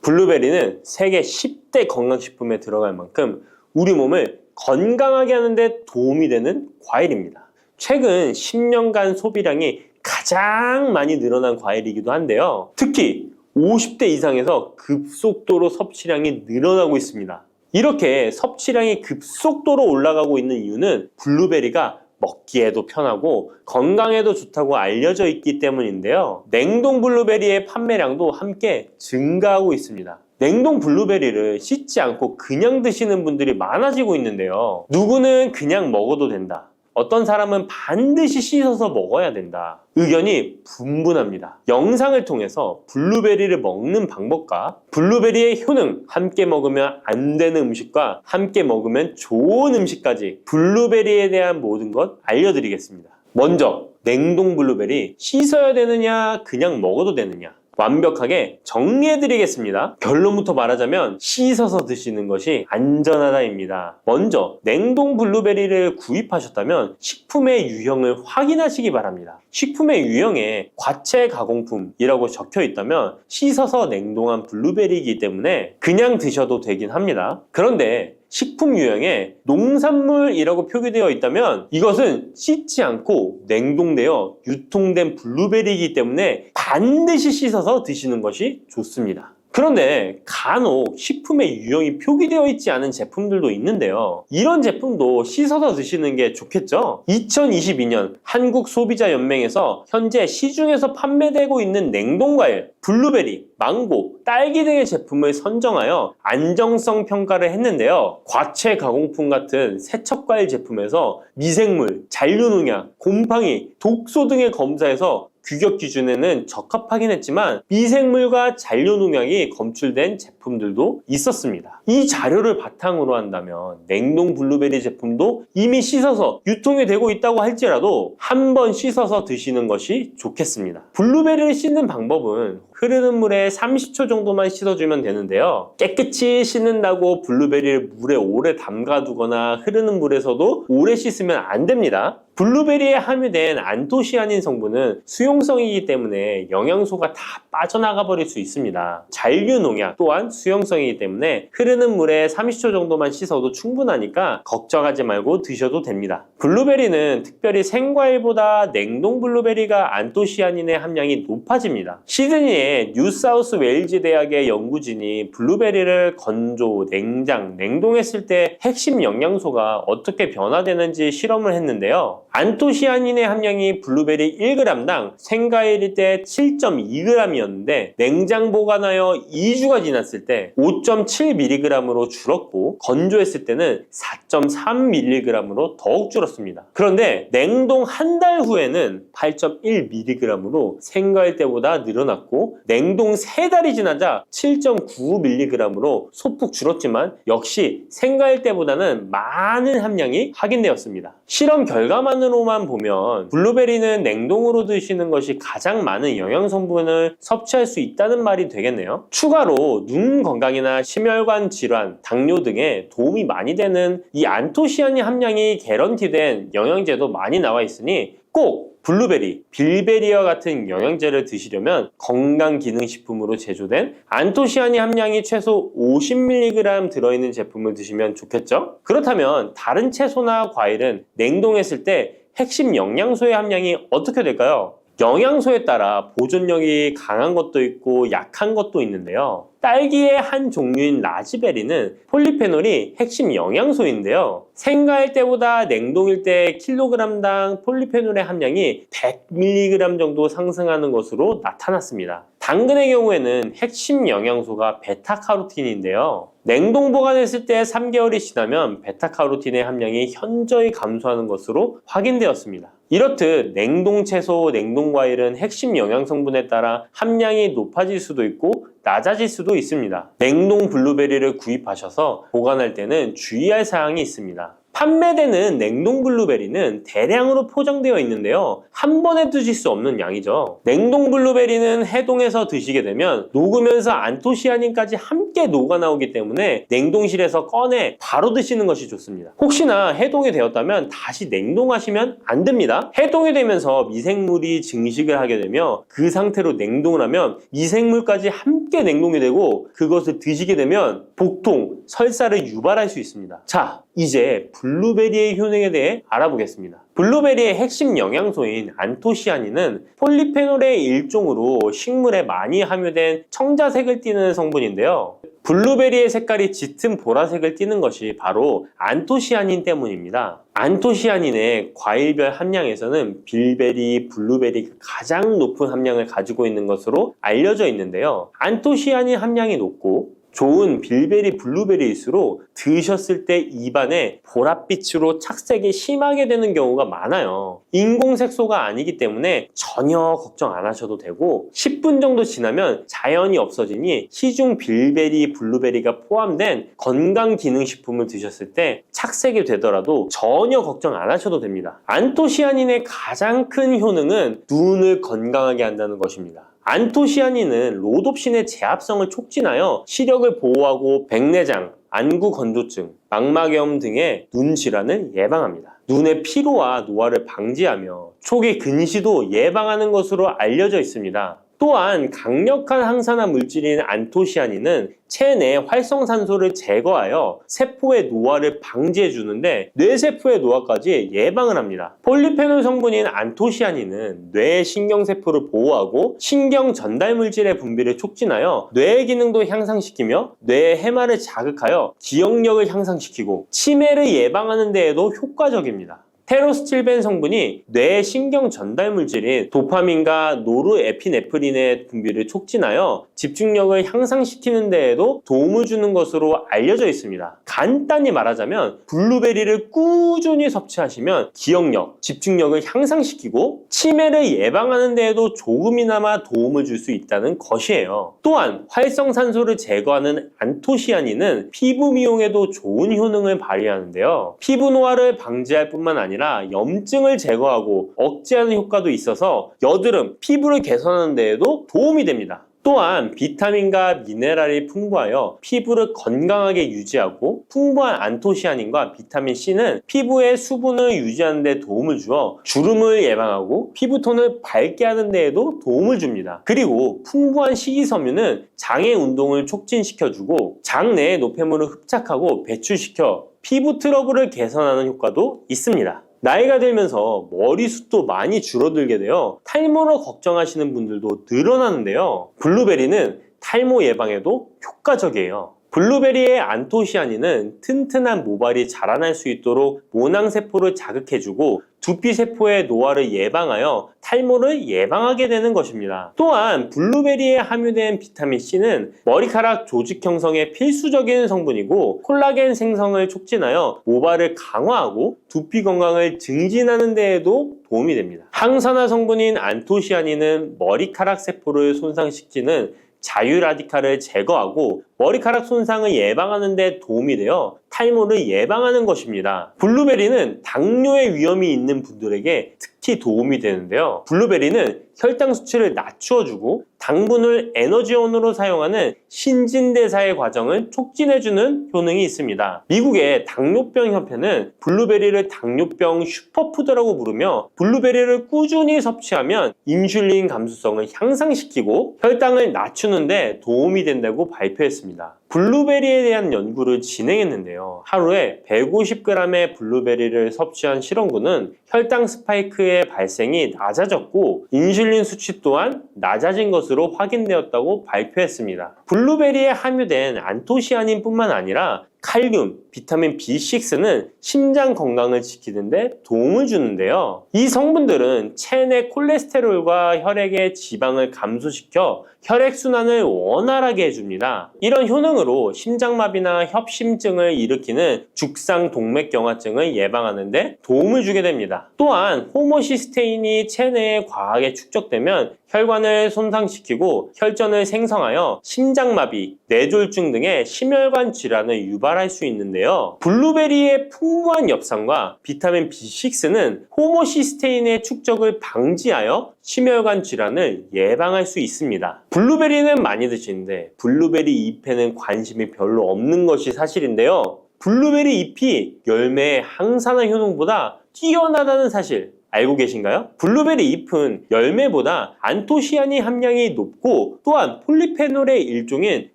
블루베리는 세계 10대 건강식품에 들어갈 만큼 우리 몸을 건강하게 하는 데 도움이 되는 과일입니다. 최근 10년간 소비량이 가장 많이 늘어난 과일이기도 한데요. 특히 50대 이상에서 급속도로 섭취량이 늘어나고 있습니다. 이렇게 섭취량이 급속도로 올라가고 있는 이유는 블루베리가 먹기에도 편하고 건강에도 좋다고 알려져 있기 때문인데요. 냉동 블루베리의 판매량도 함께 증가하고 있습니다. 냉동 블루베리를 씻지 않고 그냥 드시는 분들이 많아지고 있는데요. 누구는 그냥 먹어도 된다. 어떤 사람은 반드시 씻어서 먹어야 된다. 의견이 분분합니다. 영상을 통해서 블루베리를 먹는 방법과 블루베리의 효능, 함께 먹으면 안 되는 음식과 함께 먹으면 좋은 음식까지 블루베리에 대한 모든 것 알려드리겠습니다. 먼저 냉동 블루베리 씻어야 되느냐 그냥 먹어도 되느냐 완벽하게 정리해드리겠습니다. 결론부터 말하자면 씻어서 드시는 것이 안전하다입니다. 먼저 냉동 블루베리를 구입하셨다면 식품의 유형을 확인하시기 바랍니다. 식품의 유형에 과체 가공품이라고 적혀 있다면 씻어서 냉동한 블루베리이기 때문에 그냥 드셔도 되긴 합니다. 그런데 식품 유형에 농산물이라고 표기되어 있다면 이것은 씻지 않고 냉동되어 유통된 블루베리이기 때문에 반드시 씻어서 드시는 것이 좋습니다. 그런데 간혹 식품의 유형이 표기되어 있지 않은 제품들도 있는데요. 이런 제품도 씻어서 드시는 게 좋겠죠? 2022년 한국소비자연맹에서 현재 시중에서 판매되고 있는 냉동과일, 블루베리, 망고, 딸기 등의 제품을 선정하여 안정성 평가를 했는데요. 과체 가공품 같은 세척과일 제품에서 미생물, 잔류농약, 곰팡이, 독소 등의 검사에서 규격 기준에는 적합하긴 했지만 미생물과 잔류농약이 검출된 제품들도 있었습니다. 이 자료를 바탕으로 한다면 냉동 블루베리 제품도 이미 씻어서 유통이 되고 있다고 할지라도 한번 씻어서 드시는 것이 좋겠습니다. 블루베리를 씻는 방법은 흐르는 물에 30초 정도만 씻어주면 되는데요. 깨끗이 씻는다고 블루베리를 물에 오래 담가두거나 흐르는 물에서도 오래 씻으면 안 됩니다. 블루베리에 함유된 안토시아닌 성분은 수용성이기 때문에 영양소가 다 빠져나가 버릴 수 있습니다. 잔류농약 또한 수용성이기 때문에 흐르는 물에 30초 정도만 씻어도 충분하니까 걱정하지 말고 드셔도 됩니다. 블루베리는 특별히 생과일보다 냉동 블루베리가 안토시아닌의 함량이 높아집니다. 시드니의 뉴사우스 웨일즈 대학의 연구진이 블루베리를 건조, 냉장, 냉동했을 때 핵심 영양소가 어떻게 변화되는지 실험을 했는데요. 안토시아닌의 함량이 블루베리 1g당 생과일일 때 7.2g이었는데 냉장 보관하여 2주가 지났을 때 5.7mg으로 줄었고 건조했을 때는 4.3mg으로 더욱 줄었습니다. 그런데 냉동 한 달 후에는 8.1mg으로 생과일 때보다 늘어났고 냉동 3달이 지나자 7.9mg으로 소폭 줄었지만 역시 생과일 때보다는 많은 함량이 확인되었습니다. 실험 결과만으로만 보면 블루베리는 냉동으로 드시는 것이 가장 많은 영양 성분을 섭취할 수 있다는 말이 되겠네요. 추가로 눈 건강이나 심혈관 질환, 당뇨 등에 도움이 많이 되는 이 안토시아닌 함량이 개런티된 영양제도 많이 나와 있으니 꼭 블루베리, 빌베리와 같은 영양제를 드시려면 건강기능식품으로 제조된 안토시아닌 함량이 최소 50mg 들어있는 제품을 드시면 좋겠죠? 그렇다면 다른 채소나 과일은 냉동했을 때 핵심 영양소의 함량이 어떻게 될까요? 영양소에 따라 보존력이 강한 것도 있고 약한 것도 있는데요. 딸기의 한 종류인 라즈베리는 폴리페놀이 핵심 영양소인데요. 생과일 때보다 냉동일 때 킬로그램당 폴리페놀의 함량이 100mg 정도 상승하는 것으로 나타났습니다. 당근의 경우에는 핵심 영양소가 베타카로틴인데요. 냉동 보관했을 때 3개월이 지나면 베타카로틴의 함량이 현저히 감소하는 것으로 확인되었습니다. 이렇듯 냉동 채소, 냉동 과일은 핵심 영양 성분에 따라 함량이 높아질 수도 있고 낮아질 수도 있습니다. 냉동 블루베리를 구입하셔서 보관할 때는 주의할 사항이 있습니다. 판매되는 냉동 블루베리는 대량으로 포장되어 있는데요. 한 번에 드실 수 없는 양이죠. 냉동 블루베리는 해동해서 드시게 되면 녹으면서 안토시아닌까지 함께 녹아 나오기 때문에 냉동실에서 꺼내 바로 드시는 것이 좋습니다. 혹시나 해동이 되었다면 다시 냉동하시면 안 됩니다. 해동이 되면서 미생물이 증식을 하게 되며 그 상태로 냉동을 하면 미생물까지 함께 냉동이 되고 그것을 드시게 되면 복통, 설사를 유발할 수 있습니다. 자, 이제 블루베리의 효능에 대해 알아보겠습니다. 블루베리의 핵심 영양소인 안토시아닌은 폴리페놀의 일종으로 식물에 많이 함유된 청자색을 띠는 성분인데요. 블루베리의 색깔이 짙은 보라색을 띠는 것이 바로 안토시아닌 때문입니다. 안토시아닌의 과일별 함량에서는 빌베리, 블루베리가 가장 높은 함량을 가지고 있는 것으로 알려져 있는데요. 안토시아닌 함량이 높고 좋은 빌베리, 블루베리일수록 드셨을 때 입안에 보랏빛으로 착색이 심하게 되는 경우가 많아요. 인공색소가 아니기 때문에 전혀 걱정 안 하셔도 되고 10분 정도 지나면 자연히 없어지니 시중 빌베리, 블루베리가 포함된 건강기능식품을 드셨을 때 착색이 되더라도 전혀 걱정 안 하셔도 됩니다. 안토시아닌의 가장 큰 효능은 눈을 건강하게 한다는 것입니다. 안토시아닌은 로놉신의 제합성을 촉진하여 시력을 보호하고 백내장, 안구 건조증, 망막염 등의 눈 질환을 예방합니다. 눈의 피로와 노화를 방지하며 초기 근시도 예방하는 것으로 알려져 있습니다. 또한 강력한 항산화 물질인 안토시아닌은 체내 활성산소를 제거하여 세포의 노화를 방지해 주는데 뇌세포의 노화까지 예방을 합니다. 폴리페놀 성분인 안토시아닌은 뇌의 신경세포를 보호하고 신경 전달 물질의 분비를 促진하여 뇌의 기능도 향상시키며 뇌의 해마를 자극하여 기억력을 향상시키고 치매를 예방하는 데에도 효과적입니다. 테로스틸벤 성분이 뇌의 신경 전달 물질인 도파민과 노르에피네프린의 분비를 촉진하여 집중력을 향상시키는 데에도 도움을 주는 것으로 알려져 있습니다. 간단히 말하자면 블루베리를 꾸준히 섭취하시면 기억력, 집중력을 향상시키고 치매를 예방하는 데에도 조금이나마 도움을 줄 수 있다는 것이에요. 또한 활성산소를 제거하는 안토시아닌은 피부 미용에도 좋은 효능을 발휘하는데요. 피부 노화를 방지할 뿐만 아니라 염증을 제거하고 억제하는 효과도 있어서 여드름, 피부를 개선하는 데에도 도움이 됩니다. 또한 비타민과 미네랄이 풍부하여 피부를 건강하게 유지하고 풍부한 안토시아닌과 비타민C는 피부의 수분을 유지하는 데 도움을 주어 주름을 예방하고 피부톤을 밝게 하는 데에도 도움을 줍니다. 그리고 풍부한 식이섬유는 장의 운동을 촉진시켜주고 장 내의 노폐물을 흡착하고 배출시켜 피부 트러블을 개선하는 효과도 있습니다. 나이가 들면서 머리숱도 많이 줄어들게 되어 탈모로 걱정하시는 분들도 늘어나는데요. 블루베리는 탈모 예방에도 효과적이에요. 블루베리의 안토시아닌은 튼튼한 모발이 자라날 수 있도록 모낭세포를 자극해주고 두피세포의 노화를 예방하여 탈모를 예방하게 되는 것입니다. 또한 블루베리에 함유된 비타민C는 머리카락 조직 형성에 필수적인 성분이고 콜라겐 생성을 촉진하여 모발을 강화하고 두피 건강을 증진하는 데에도 도움이 됩니다. 항산화 성분인 안토시아닌은 머리카락 세포를 손상시키는 자유라디칼을 제거하고 머리카락 손상을 예방하는 데 도움이 되어 탈모를 예방하는 것입니다. 블루베리는 당뇨의 위험이 있는 분들에게 특히 도움이 되는데요. 블루베리는 혈당 수치를 낮추어주고 당분을 에너지원으로 사용하는 신진대사의 과정을 촉진해주는 효능이 있습니다. 미국의 당뇨병 협회는 블루베리를 당뇨병 슈퍼푸드라고 부르며 블루베리를 꾸준히 섭취하면 인슐린 감수성을 향상시키고 혈당을 낮추는 데 도움이 된다고 발표했습니다. 블루베리에 대한 연구를 진행했는데요. 하루에 150g의 블루베리를 섭취한 실험군은 혈당 스파이크의 발생이 낮아졌고 인슐린 수치 또한 낮아진 것으로 확인되었다고 발표했습니다. 블루베리에 함유된 안토시아닌 뿐만 아니라 칼륨, 비타민 B6는 심장 건강을 지키는 데 도움을 주는데요. 이 성분들은 체내 콜레스테롤과 혈액의 지방을 감소시켜 혈액순환을 원활하게 해줍니다. 이런 효능으로 심장마비나 협심증을 일으키는 죽상동맥경화증을 예방하는 데 도움을 주게 됩니다. 또한 호모시스테인이 체내에 과하게 축적되면 혈관을 손상시키고 혈전을 생성하여 심장마비, 뇌졸중 등의 심혈관 질환을 유발할 수 있는데요. 블루베리의 풍부한 엽산과 비타민 B6는 호모시스테인의 축적을 방지하여 심혈관 질환을 예방할 수 있습니다. 블루베리는 많이 드시는데 블루베리 잎에는 관심이 별로 없는 것이 사실인데요. 블루베리 잎이 열매의 항산화 효능보다 뛰어나다는 사실 알고 계신가요? 블루베리 잎은 열매보다 안토시아닌 함량이 높고 또한 폴리페놀의 일종인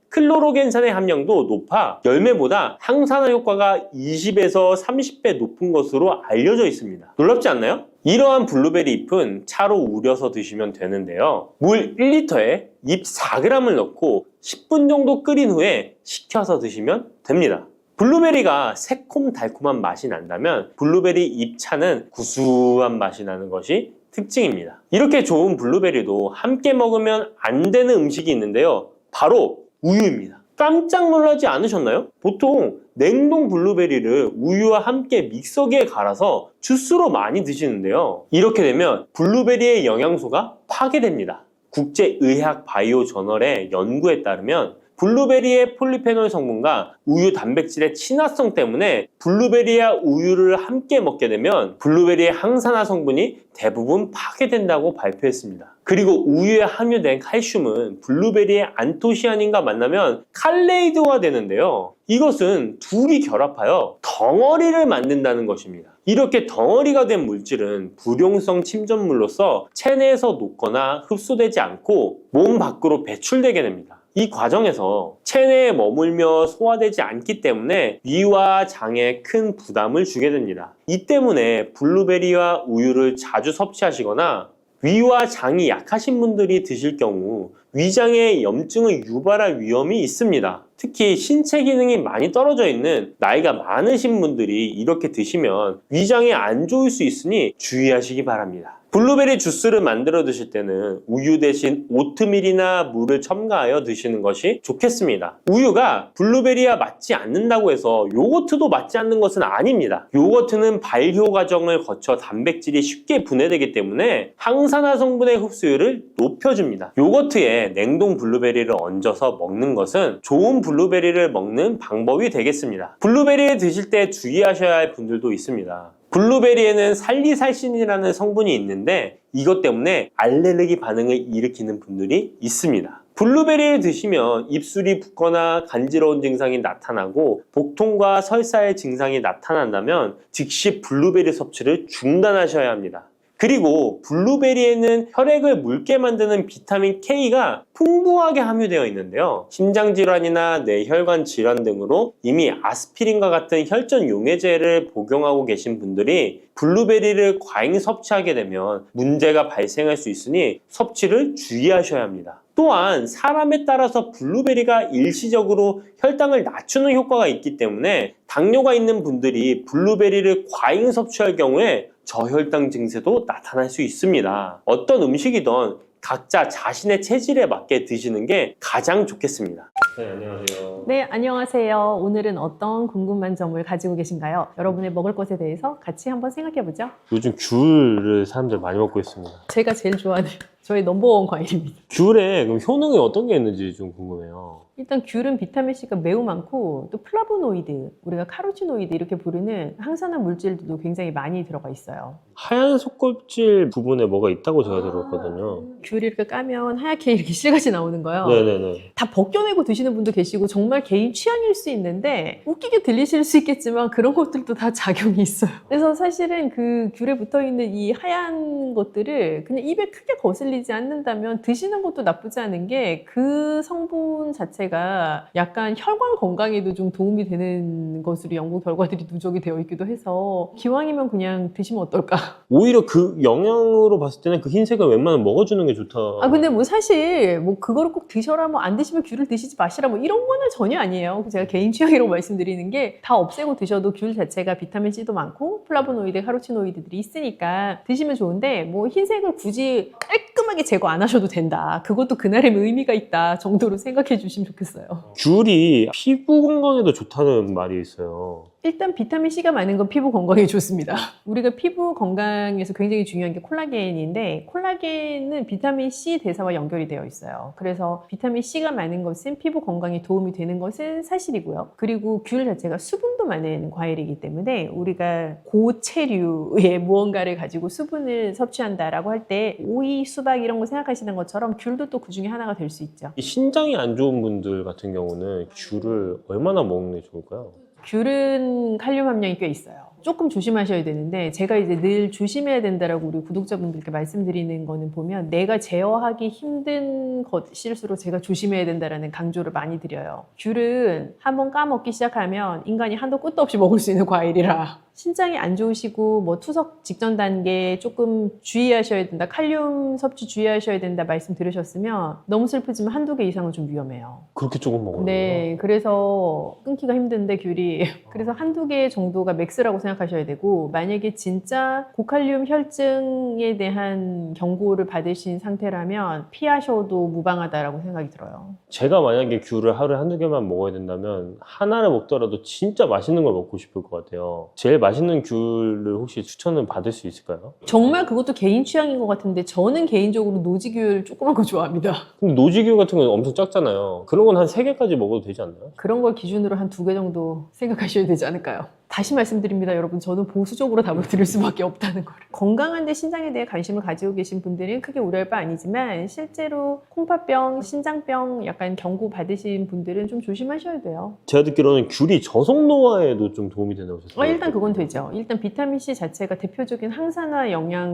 클로로겐산의 함량도 높아 열매보다 항산화 효과가 20에서 30배 높은 것으로 알려져 있습니다. 놀랍지 않나요? 이러한 블루베리 잎은 차로 우려서 드시면 되는데요. 물 1리터에 잎 4g을 넣고 10분 정도 끓인 후에 식혀서 드시면 됩니다. 블루베리가 새콤달콤한 맛이 난다면 블루베리 잎차는 구수한 맛이 나는 것이 특징입니다. 이렇게 좋은 블루베리도 함께 먹으면 안 되는 음식이 있는데요. 바로 우유입니다. 깜짝 놀라지 않으셨나요? 보통 냉동 블루베리를 우유와 함께 믹서기에 갈아서 주스로 많이 드시는데요. 이렇게 되면 블루베리의 영양소가 파괴됩니다. 국제의학 바이오 저널의 연구에 따르면 블루베리의 폴리페놀 성분과 우유 단백질의 친화성 때문에 블루베리와 우유를 함께 먹게 되면 블루베리의 항산화 성분이 대부분 파괴된다고 발표했습니다. 그리고 우유에 함유된 칼슘은 블루베리의 안토시아닌과 만나면 칼레이드화 되는데요. 이것은 둘이 결합하여 덩어리를 만든다는 것입니다. 이렇게 덩어리가 된 물질은 불용성 침전물로서 체내에서 녹거나 흡수되지 않고 몸 밖으로 배출되게 됩니다. 이 과정에서 체내에 머물며 소화되지 않기 때문에 위와 장에 큰 부담을 주게 됩니다. 이 때문에 블루베리와 우유를 자주 섭취하시거나 위와 장이 약하신 분들이 드실 경우 위장에 염증을 유발할 위험이 있습니다. 특히 신체 기능이 많이 떨어져 있는 나이가 많으신 분들이 이렇게 드시면 위장에 안 좋을 수 있으니 주의하시기 바랍니다. 블루베리 주스를 만들어 드실 때는 우유 대신 오트밀이나 물을 첨가하여 드시는 것이 좋겠습니다. 우유가 블루베리와 맞지 않는다고 해서 요거트도 맞지 않는 것은 아닙니다. 요거트는 발효 과정을 거쳐 단백질이 쉽게 분해되기 때문에 항산화 성분의 흡수율을 높여줍니다. 요거트에 냉동 블루베리를 얹어서 먹는 것은 좋은 블루베리를 먹는 방법이 되겠습니다. 블루베리를 드실 때 주의하셔야 할 분들도 있습니다. 블루베리에는 살리살신이라는 성분이 있는데 이것 때문에 알레르기 반응을 일으키는 분들이 있습니다. 블루베리를 드시면 입술이 붓거나 간지러운 증상이 나타나고 복통과 설사의 증상이 나타난다면 즉시 블루베리 섭취를 중단하셔야 합니다. 그리고 블루베리에는 혈액을 묽게 만드는 비타민 K가 풍부하게 함유되어 있는데요. 심장질환이나 뇌혈관 질환 등으로 이미 아스피린과 같은 혈전 용해제를 복용하고 계신 분들이 블루베리를 과잉 섭취하게 되면 문제가 발생할 수 있으니 섭취를 주의하셔야 합니다. 또한 사람에 따라서 블루베리가 일시적으로 혈당을 낮추는 효과가 있기 때문에 당뇨가 있는 분들이 블루베리를 과잉 섭취할 경우에 저혈당 증세도 나타날 수 있습니다. 어떤 음식이든 각자 자신의 체질에 맞게 드시는 게 가장 좋겠습니다. 네, 안녕하세요. 네, 안녕하세요. 오늘은 어떤 궁금한 점을 가지고 계신가요? 여러분의 먹을 것에 대해서 같이 한번 생각해보죠. 요즘 귤을 사람들 많이 먹고 있습니다. 제가 제일 좋아하는 저의 넘버원 과일입니다. 귤에 그럼 효능이 어떤 게 있는지 좀 궁금해요. 일단 귤은 비타민C가 매우 많고 또 플라보노이드, 우리가 카로티노이드 이렇게 부르는 항산화 물질들도 굉장히 많이 들어가 있어요. 하얀 속껍질 부분에 뭐가 있다고 제가 들었거든요. 귤 이렇게 까면 하얗게 이렇게 실같이 나오는 거요. 네네네. 다 벗겨내고 드시는 분도 계시고 정말 개인 취향일 수 있는데 웃기게 들리실 수 있겠지만 그런 것들도 다 작용이 있어요. 그래서 사실은 그 귤에 붙어있는 이 하얀 것들을 그냥 입에 크게 거슬리지 않는다면 드시는 것도 나쁘지 않은 게 그 성분 자체가 약간 혈관 건강에도 좀 도움이 되는 것으로 연구 결과들이 누적이 되어 있기도 해서 기왕이면 그냥 드시면 어떨까. 오히려 그 영양으로 봤을 때는 그 흰색을 웬만하면 먹어주는 게 좋다. 근데 뭐 사실 뭐 그거를 꼭 드셔라, 뭐 안 드시면 귤을 드시지 마시라, 뭐 이런 거는 전혀 아니에요. 제가 개인 취향이라고 말씀드리는 게 다 없애고 드셔도 귤 자체가 비타민 C도 많고 플라보노이드, 카로티노이드들이 있으니까 드시면 좋은데 뭐 흰색을 굳이 깔끔하게 제거 안 하셔도 된다. 그것도 그날의 의미가 있다 정도로 생각해 주시면 좋겠어요. 귤이 피부 건강에도 좋다는 말이 있어요. 일단 비타민 C가 많은 건 피부 건강에 좋습니다. 우리가 피부 건강에서 굉장히 중요한 게 콜라겐인데 콜라겐은 비타민 C 대사와 연결이 되어 있어요. 그래서 비타민 C가 많은 것은 피부 건강에 도움이 되는 것은 사실이고요. 그리고 귤 자체가 수분도 많은 과일이기 때문에 우리가 고체류의 무언가를 가지고 수분을 섭취한다라고 할 때 오이, 수박 이런 거 생각하시는 것처럼 귤도 또 그 중에 하나가 될 수 있죠. 이 신장이 안 좋은 분들 같은 경우는 귤을 얼마나 먹는 게 좋을까요? 귤은 칼륨 함량이 꽤 있어요. 조금 조심하셔야 되는데 제가 이제 늘 조심해야 된다라고 우리 구독자분들께 말씀드리는 거는 보면 내가 제어하기 힘든 것일수록 제가 조심해야 된다라는 강조를 많이 드려요. 귤은 한번 까먹기 시작하면 인간이 한도 끝도 없이 먹을 수 있는 과일이라 신장이 안 좋으시고 뭐 투석 직전 단계에 조금 주의하셔야 된다, 칼륨 섭취 주의하셔야 된다 말씀 들으셨으면 너무 슬프지만 한두 개 이상은 좀 위험해요. 그렇게 조금 먹어요? 네, 그래서 끊기가 힘든데 귤이 그래서 한두 개 정도가 맥스라고 생각하셔야 되고 만약에 진짜 고칼륨 혈증에 대한 경고를 받으신 상태라면 피하셔도 무방하다라고 생각이 들어요. 제가 만약에 귤을 하루에 한두 개만 먹어야 된다면 하나를 먹더라도 진짜 맛있는 걸 먹고 싶을 것 같아요. 제일 맛있는 귤을 혹시 추천을 받을 수 있을까요? 정말 그것도 개인 취향인 것 같은데 저는 개인적으로 노지귤 조그만 거 좋아합니다. 그럼 노지귤 같은 건 엄청 작잖아요. 그런 건 한 3개까지 먹어도 되지 않나요? 그런 걸 기준으로 한 2개 정도 생각하셔야 되지 않을까요? 다시 말씀드립니다, 여러분. 저는 보수적으로 답을 드릴 수밖에 없다는 거를. 건강한데 신장에 대해 관심을 가지고 계신 분들은 크게 우려할 바 아니지만 실제로 콩팥병, 신장병 약간 경고 받으신 분들은 좀 조심하셔야 돼요. 제가 듣기로는 귤이 저속노화에도 좀 도움이 된다고 하셨어요. 일단 그건 되죠. 일단 비타민C 자체가 대표적인 항산화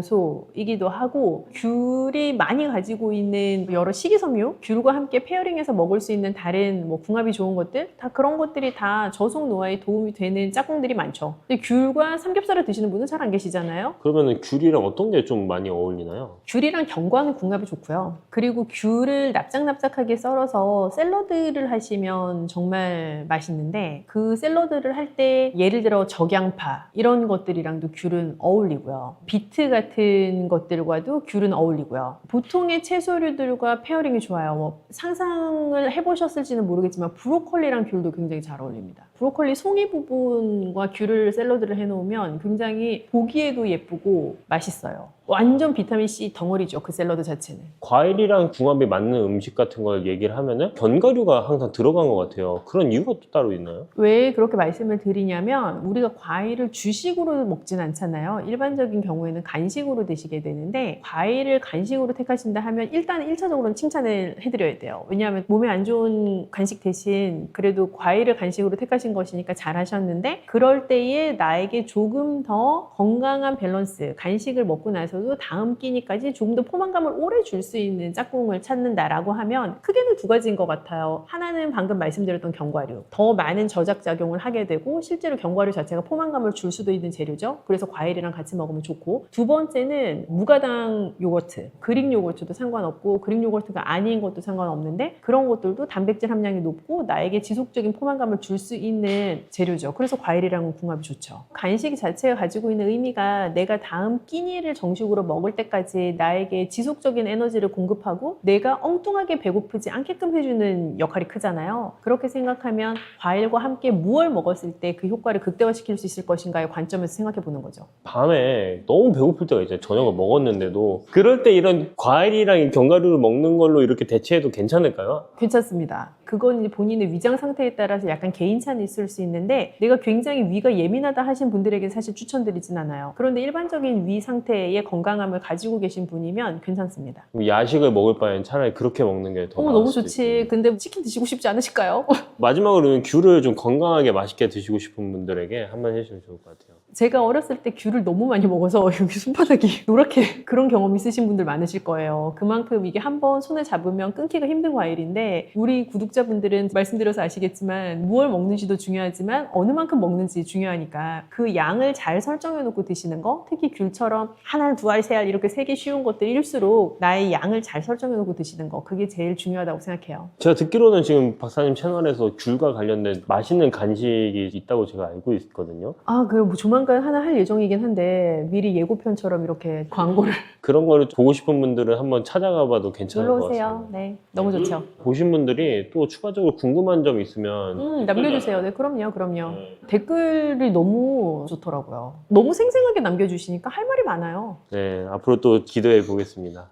영양소이기도 하고 귤이 많이 가지고 있는 여러 식이섬유, 귤과 함께 페어링해서 먹을 수 있는 다른 뭐 궁합이 좋은 것들, 다 그런 것들이 다 저속노화에 도움이 되는 짝꿍들이 많죠. 근데 귤과 삼겹살을 드시는 분은 잘 안 계시잖아요. 그러면 귤이랑 어떤 게 좀 많이 어울리나요? 귤이랑 견과는 궁합이 좋고요. 그리고 귤을 납작납작하게 썰어서 샐러드를 하시면 정말 맛있는데 그 샐러드를 할 때 예를 들어 적양파 이런 것들이랑도 귤은 어울리고요. 비트 같은 것들과도 귤은 어울리고요. 보통의 채소류들과 페어링이 좋아요. 뭐 상상을 해보셨을지는 모르겠지만 브로콜리랑 귤도 굉장히 잘 어울립니다. 브로콜리 송이 부분과 귤을 샐러드를 해놓으면 굉장히 보기에도 예쁘고 맛있어요. 완전 비타민C 덩어리죠, 그 샐러드 자체는. 과일이랑 궁합이 맞는 음식 같은 걸 얘기를 하면은 견과류가 항상 들어간 것 같아요. 그런 이유가 또 따로 있나요? 왜 그렇게 말씀을 드리냐면 우리가 과일을 주식으로 먹진 않잖아요. 일반적인 경우에는 간식으로 드시게 되는데 과일을 간식으로 택하신다 하면 일단 1차적으로는 칭찬을 해드려야 돼요. 왜냐하면 몸에 안 좋은 간식 대신 그래도 과일을 간식으로 택하신 것이니까 잘하셨는데 그럴 때에 나에게 조금 더 건강한 밸런스, 간식을 먹고 나서도 다음 끼니까지 조금 더 포만감을 오래 줄 수 있는 짝꿍을 찾는다라고 하면 크게는 두 가지인 것 같아요. 하나는 방금 말씀드렸던 견과류. 더 많은 저작작용을 하게 되고 실제로 견과류 자체가 포만감을 줄 수도 있는 재료죠. 그래서 과일이랑 같이 먹으면 좋고 두 번째는 무가당 요거트. 그릭 요거트도 상관없고 그릭 요거트가 아닌 것도 상관없는데 그런 것들도 단백질 함량이 높고 나에게 지속적인 포만감을 줄 수 있는 재료죠. 그래서 과일이랑은 궁합이 좋죠. 간식 자체가 가지고 있는 의미가 내가 다음 끼니를 정식으로 음식으로 먹을 때까지 나에게 지속적인 에너지를 공급하고 내가 엉뚱하게 배고프지 않게끔 해주는 역할이 크잖아요. 그렇게 생각하면 과일과 함께 무엇을 먹었을 때 그 효과를 극대화시킬 수 있을 것인가의 관점에서 생각해 보는 거죠. 밤에 너무 배고플 때가 있잖아요. 저녁을 먹었는데도. 그럴 때 이런 과일이랑 이 견과류를 먹는 걸로 이렇게 대체해도 괜찮을까요? 괜찮습니다. 그건 이제 본인의 위장 상태에 따라서 약간 개인차는 있을 수 있는데 내가 굉장히 위가 예민하다 하신 분들에게 사실 추천드리진 않아요. 그런데 일반적인 위 상태의 건강함을 가지고 계신 분이면 괜찮습니다. 야식을 먹을 바엔 차라리 그렇게 먹는 게 더 나을 너무 수도 좋지. 있고. 근데 치킨 드시고 싶지 않으실까요? 마지막으로는 귤을 좀 건강하게 맛있게 드시고 싶은 분들에게 한번 해주시면 좋을 것 같아요. 제가 어렸을 때 귤을 너무 많이 먹어서 여기 손바닥이 노랗게 그런 경험 있으신 분들 많으실 거예요. 그만큼 이게 한번 손에 잡으면 끊기가 힘든 과일인데 우리 구독자분들은 말씀드려서 아시겠지만 무얼 먹는지도 중요하지만 어느 만큼 먹는지 중요하니까 그 양을 잘 설정해 놓고 드시는 거, 특히 귤처럼 한 알, 두 알, 세 알 이렇게 세기 쉬운 것들일수록 나의 양을 잘 설정해 놓고 드시는 거, 그게 제일 중요하다고 생각해요. 제가 듣기로는 지금 박사님 채널에서 귤과 관련된 맛있는 간식이 있다고 제가 알고 있거든요. 그리고 뭐 조만간 하나 할 예정이긴 한데 미리 예고편처럼 이렇게 광고를 그런 거를 보고 싶은 분들은 한번 찾아가 봐도 괜찮을 것 놀러 같습니다. 오세요. 네, 너무 좋죠. 보신 분들이 또 추가적으로 궁금한 점 있으면 남겨주세요. 네, 그럼요. 댓글이 너무 좋더라고요. 너무 생생하게 남겨주시니까 할 말이 많아요. 네, 앞으로 또 기대해 보겠습니다.